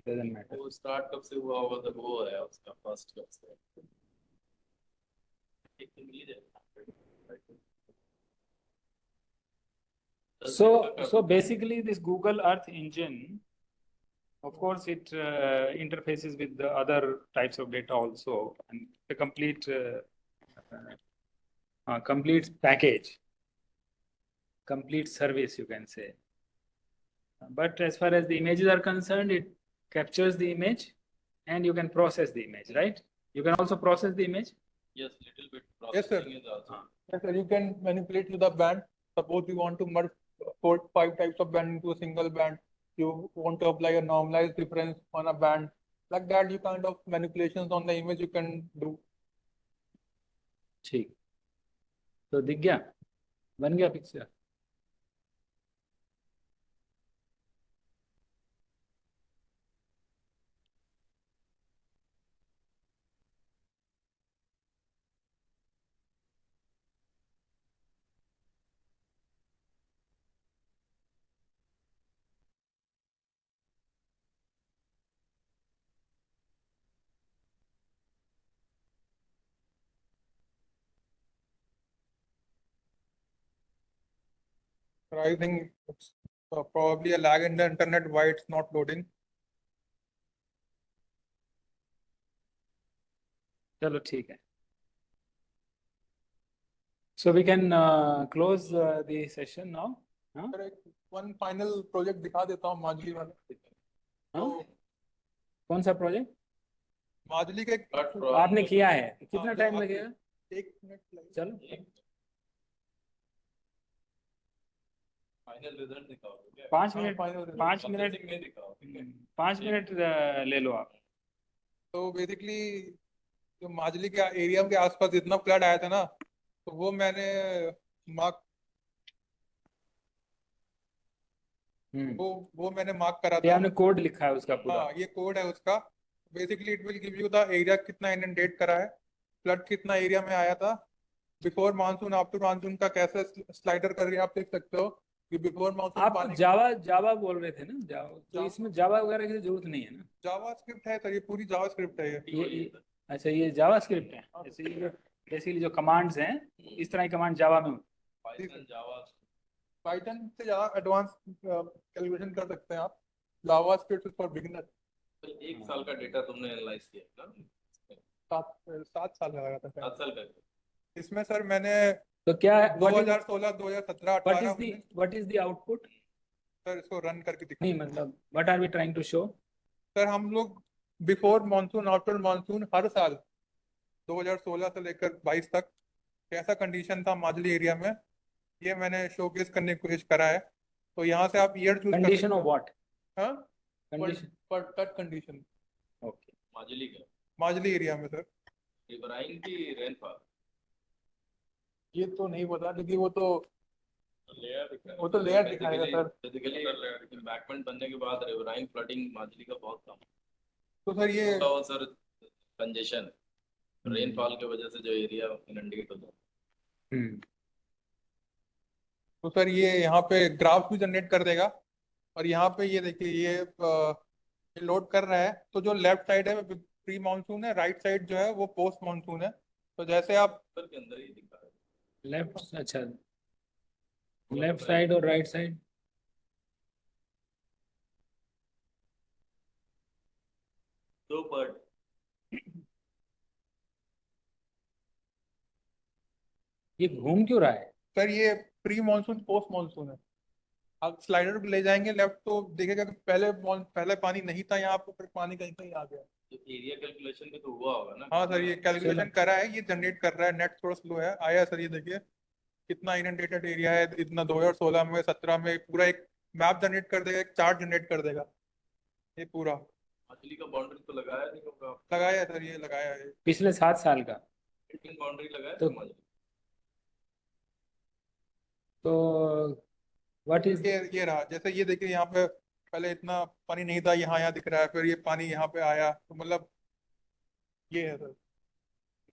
doesn't matter. वो स्टार्ट कब से हुआ होगा, तो वो है उसका फर्स्ट कब से। एक दिन मिल जाएगा। So basically this Google Earth Engine, of course, it interfaces with the other types of data also, and the complete complete package, complete service, you can say. But as far as the images are concerned, it captures the image and you can process the image, right? You can also process the image. Yes, little bit Yes, sir. processing is also. Yes, sir, you can manipulate with the band. Suppose you want to merge 4-5 types of band into a single band. You want to apply a normalized difference on a band. Like that, you kind of manipulations on the image you can do. ठीक, तो दिख गया, बन गया picture. I think it's probably a lag in the internet why it's not loading. चलो ठीक है. So we can close the session now. हाँ? सर, एक one final project दिखा देता हूँ माजुली वाला. हाँ? तो कौन सा प्रोजेक्ट माजुली के आपने किया है, कितना हाँ, टाइम आप- लगेगा? 1 मिनट लगेगा. चलो फाइनल रिजल्ट दिखाओगे क्या? 5 हाँ, minute, final result. 5 minute, Processing में दिखाओ, ठीक है? 5 मिनट ले लो आप. तो बेसिकली जो माजुली के एरिया के आसपास जितना फ्लड आया था ना, तो वो मैंने मार्क वो मैंने मार्क करा ये था. आपने कोड लिखा है उसका पूरा. हाँ, ये कोड है उसका. Basically it will give you the area कितना इनंडेट करा है, फ्लड कितना एरिया में आया था, बिफोर मानसून आफ्टर मानसून का कैसे स्लाइडर करके आप देख सकते हो कि बिफोर मानसून आप पानी जावा बोल रहे थे ना, जावा, तो जावा। इसमें जावा वगैरह की जरूरत नहीं है ना. जावा स्क्रिप्ट है सर, ये पूरी जावा स्क्रिप्ट है ये अच्छा, ये जावा स्क्रिप्ट है. जैसे ये बेसिकली जो कमांड्स हैं, इस तरह की कमांड जावा में. पाइथन जावा पाइथन से ज्यादा एडवांस कैलकुलेशन कर सकते हैं आप. जावा स्क्रिप्ट फॉर बिगिनर. तो 1 साल का डेटा तुमने एनालाइज किया ना? 7 साल लगा था 7 सर साल का. इसमें. सर मैंने तो क्या 2016, 2017, 18 what is the output? Sir इसको रन करके दिखा. नहीं मतलब what are we trying to show? Sir हम लोग बिफोर मानसून आफ्टर मानसून हर साल 2016 से लेकर 22 तक कैसा कंडीशन था माजुली एरिया में, ये मैंने शोकेस करने की कोशिश करा है. तो यहाँ से आप ईयर चूज कर कंडीशन सकते ऑफ हो. व्हाट? हाँ, कंडीशन. पर फ्लड कंडीशन ओके. माजुली का माजुली एरिया में. सर रिवराइन की रेनफॉल ये तो नहीं पता, लेकिन वो तो लेयर वो तो layer दिखाएगा सर. बेसिकली एम्बैंकमेंट बनने के बाद रिवराइन फ्लडिंग माजुली का बहुत कम तो सर ये होता हो सर. कंजेशन रेनफॉल की वजह से जो एरिया इनंडेट होता है. तो सर ये यहाँ पे ग्राफ भी जनरेट कर देगा. और यहाँ पे ये देखिए, ये लोड कर रहा है. तो जो लेफ्ट साइड है प्री मानसून है, राइट साइड जो है वो पोस्ट मानसून है. तो जैसे आप ऊपर के अंदर ही दिखा है. लेफ्ट, अच्छा, लेफ्ट साइड और राइट साइड. दो बर्ड ये घूम क्यों रहा है? सर ये प्री मानसून पोस्ट मानसून है. आप स्लाइडर पे ले जाएंगे लेफ्ट तो देखेगा कि पहले पानी नहीं था यहाँ पे, फिर पानी कहीं कहीं आ गया. तो एरिया कैलकुलेशन भी तो हुआ होगा ना? हाँ सर, ये कैलकुलेशन करा है, ये जनरेट कर रहा है. नेट थोड़ा स्लो है. आया सर, ये देखिए कितना इनंडेटेड एरिया है. इतना 2016 में 17 में पूरा एक मैप जनरेट कर देगा, एक चार्ट जनरेट कर देगा. ये पूरा माजुली का बाउंड्री तो लगाया नहीं होगा? लगाया है सर, ये लगाया है. पिछले 7 साल का. बाउंड्री लगाया तो- था माजुली? तो व्हाट इज, ये रहा. जैसे ये देखिए, यहाँ पे पहले इतना पानी नहीं था, यहाँ दिख रहा है. फिर ये पानी यहाँ पे आया. तो मतलब ये है सर.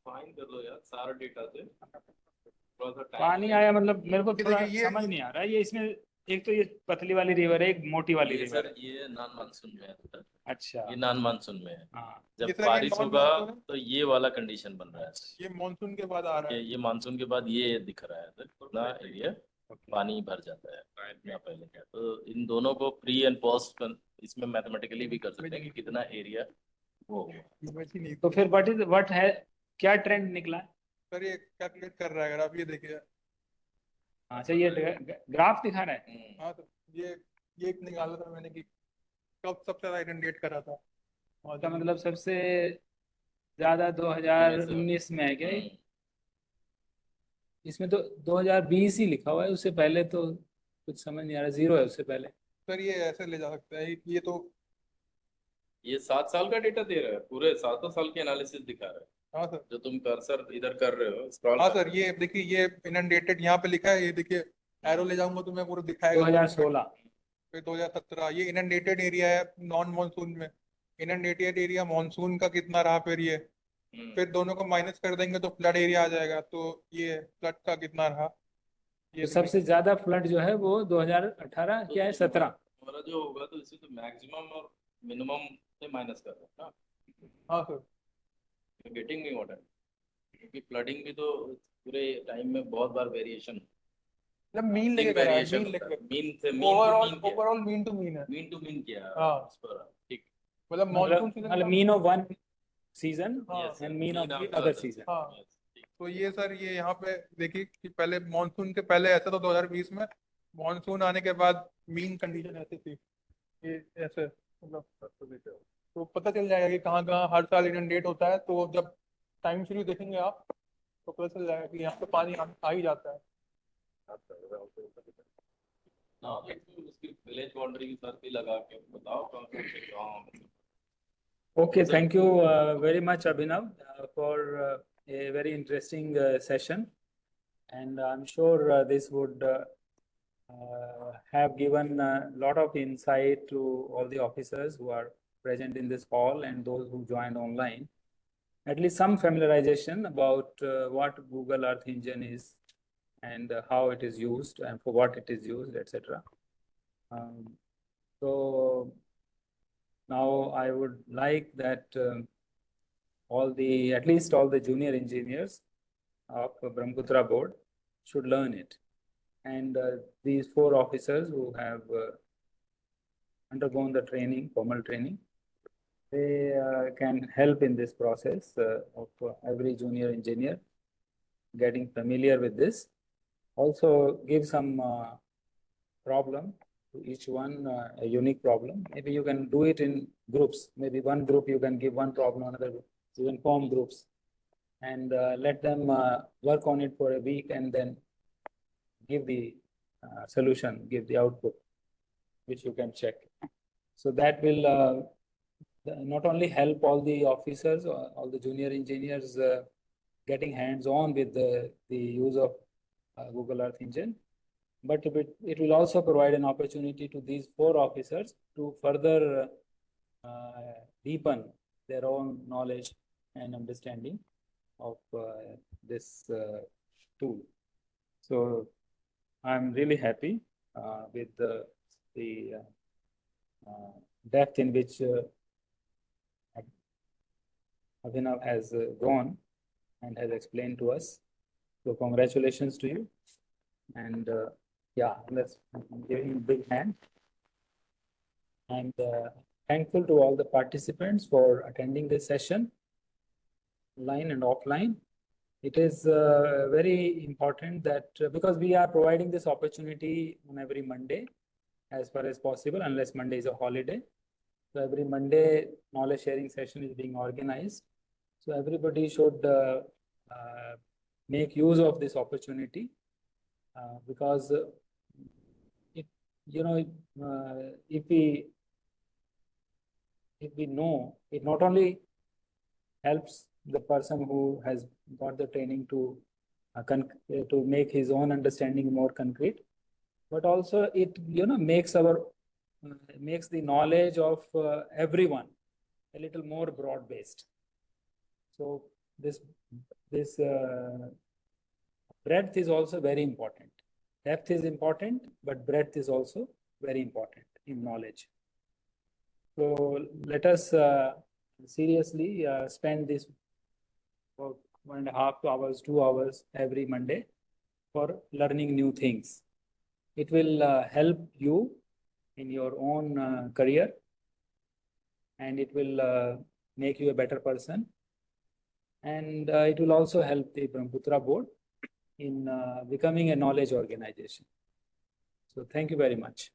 फाइन कर लो यार सारा डेटा से. थोड़ा सा time पानी लगेगा. आया मतलब मेरे को ये थोड़ा देखिए, ये- समझ नहीं आ रहा है. ये इसमें एक तो ये पतली वाली रिवर है, एक मोटी वाली ये रिवर सर है. ये नॉन मानसून में है सर. अच्छा. ये नॉन मानसून में है. हाँ. जब ये सर, ये बारिश non होगा मानसून है? तो ये वाला कंडीशन बन रहा है. ये मानसून के बाद आ रहा है. ये मानसून के बाद ये दिख रहा है सर. इतना एरिया पानी भर जाता है इतना पहले का. तो इन दोनों को प्री एंड पोस्ट इसमें मैथमेटिकली भी कर सकते हैं कि कितना एरिया वो होगा. Image ही नहीं. तो फिर व्हाट है, क्या ट्रेंड निकला है? सर ये कैलकुलेट कर रहा है. अगर आप ये देखिए. अच्छा, ये ग्राफ दिखा रहा है. हाँ तो ये एक निकाला था मैंने कि कब सबसे ज्यादा इनंडेट करा था. इसका मतलब सबसे ज्यादा 2019 में है क्या ये? इसमें तो 2020 ही लिखा हुआ है, उससे पहले तो कुछ समझ नहीं आ रहा, जीरो है उससे पहले। सर ये ऐसे ले जा सकते हैं, ये तो ये 7 साल का डेटा दे रहा है, पूरे 7 साल की एनालिसिस दिखा रहा है। हाँ सर। जो तुम कर्सर इधर कर रहे हो, स्क्रॉल हाँ कर सर, ये देखिए ये इनंडेटेड यहाँ पे लिखा है, ये देखिए एरो ले जाऊंगा तो मैं पूरा दिखाएगा। 2016। फिर 2017 ये इनंडेटेड एरिया है नॉन मानसून में। इनंडेटेड एरिया मानसून का कितना रहा फिर ये, फिर दोनों को माइनस कर देंगे तो फ्लड एरिया आ जाएगा, तो ये फ्लड का कितना रहा ये तो सबसे ज्यादा फ्लड जो है वो 2018 क्या है, 17। हमारा जो होगा तो इसे तो मैक्सिमम और मिनिमम से माइनस कर रहे हैं ना। हाँ सर। गेटिंग मी व्हाट है, क्योंकि फ्लडिंग भी तो पूरे टाइम में बहुत बार वेरिएशन, मतलब मीन लेके करा है, वेरिएशन मीन लेके, मीन से ओवरऑल मीन टू मीन है। मीन टू मीन किया हाँ। उस पर, ठीक। मतलब मानसून सीजन मतलब का। मीन ऑफ वन सीजन हाँ and mean of Mean of other the season. हाँ। तो ये सर ये यहाँ पे देखिए कि पहले मानसून के पहले ऐसा था 2020 में, मानसून आने के बाद मीन कंडीशन ऐसी थी, ये ऐसे मतलब तो पता चल जाएगा कि कहाँ कहाँ हर साल इनंडेट होता है, तो जब टाइम सीरीज देखेंगे आप तो पता चल जाएगा कि यहाँ पे पानी आ ही जाता है। हाँ, उसकी विलेज बाउंड्री के साथ भी लगा के बताओ कहाँ से कहाँ। Okay, thank you very much, Abhinav, for a very interesting session. And I'm sure this would have given a lot of insight to all the officers who are present in this hall and those who joined online. At least some familiarization about what Google Earth Engine is and how it is used and for what it is used, etc. So now I would like that at least all the junior engineers of Brahmaputra board should learn it. And these 4 officers who have undergone the training, formal training, they can help in this process of every junior engineer getting familiar with this. Also give some problem to each one, a unique problem. Maybe you can do it in groups. Maybe one group you can give one problem, another group. You can form groups and let them work on it for a week and then give the solution, give the output, which you can check. So that will not only help all the officers, all the junior engineers getting hands-on with the use of Google Earth Engine, but it will also provide an opportunity to these 4 officers to further deepen their own knowledge and understanding of this tool. So I'm really happy with the depth in which Abhinav has gone and has explained to us. So congratulations to you. And yeah, let's give him a big hand. And thankful to all the participants for attending this session, online and offline. It is very important that because we are providing this opportunity on every Monday as far as possible, unless Monday is a holiday. So every Monday knowledge sharing session is being organized. So everybody should make use of this opportunity because if we know, it not only helps the person who has got the training to make his own understanding more concrete, but also it makes the knowledge of everyone a little more broad based. So this breadth is also very important. Depth is important, but breadth is also very important in knowledge. So let us seriously spend this for 1.5 hours, 2 hours every Monday for learning new things. It will help you in your own career, and it will make you a better person. And it will also help the Brahmaputra board in becoming a knowledge organization. So thank you very much.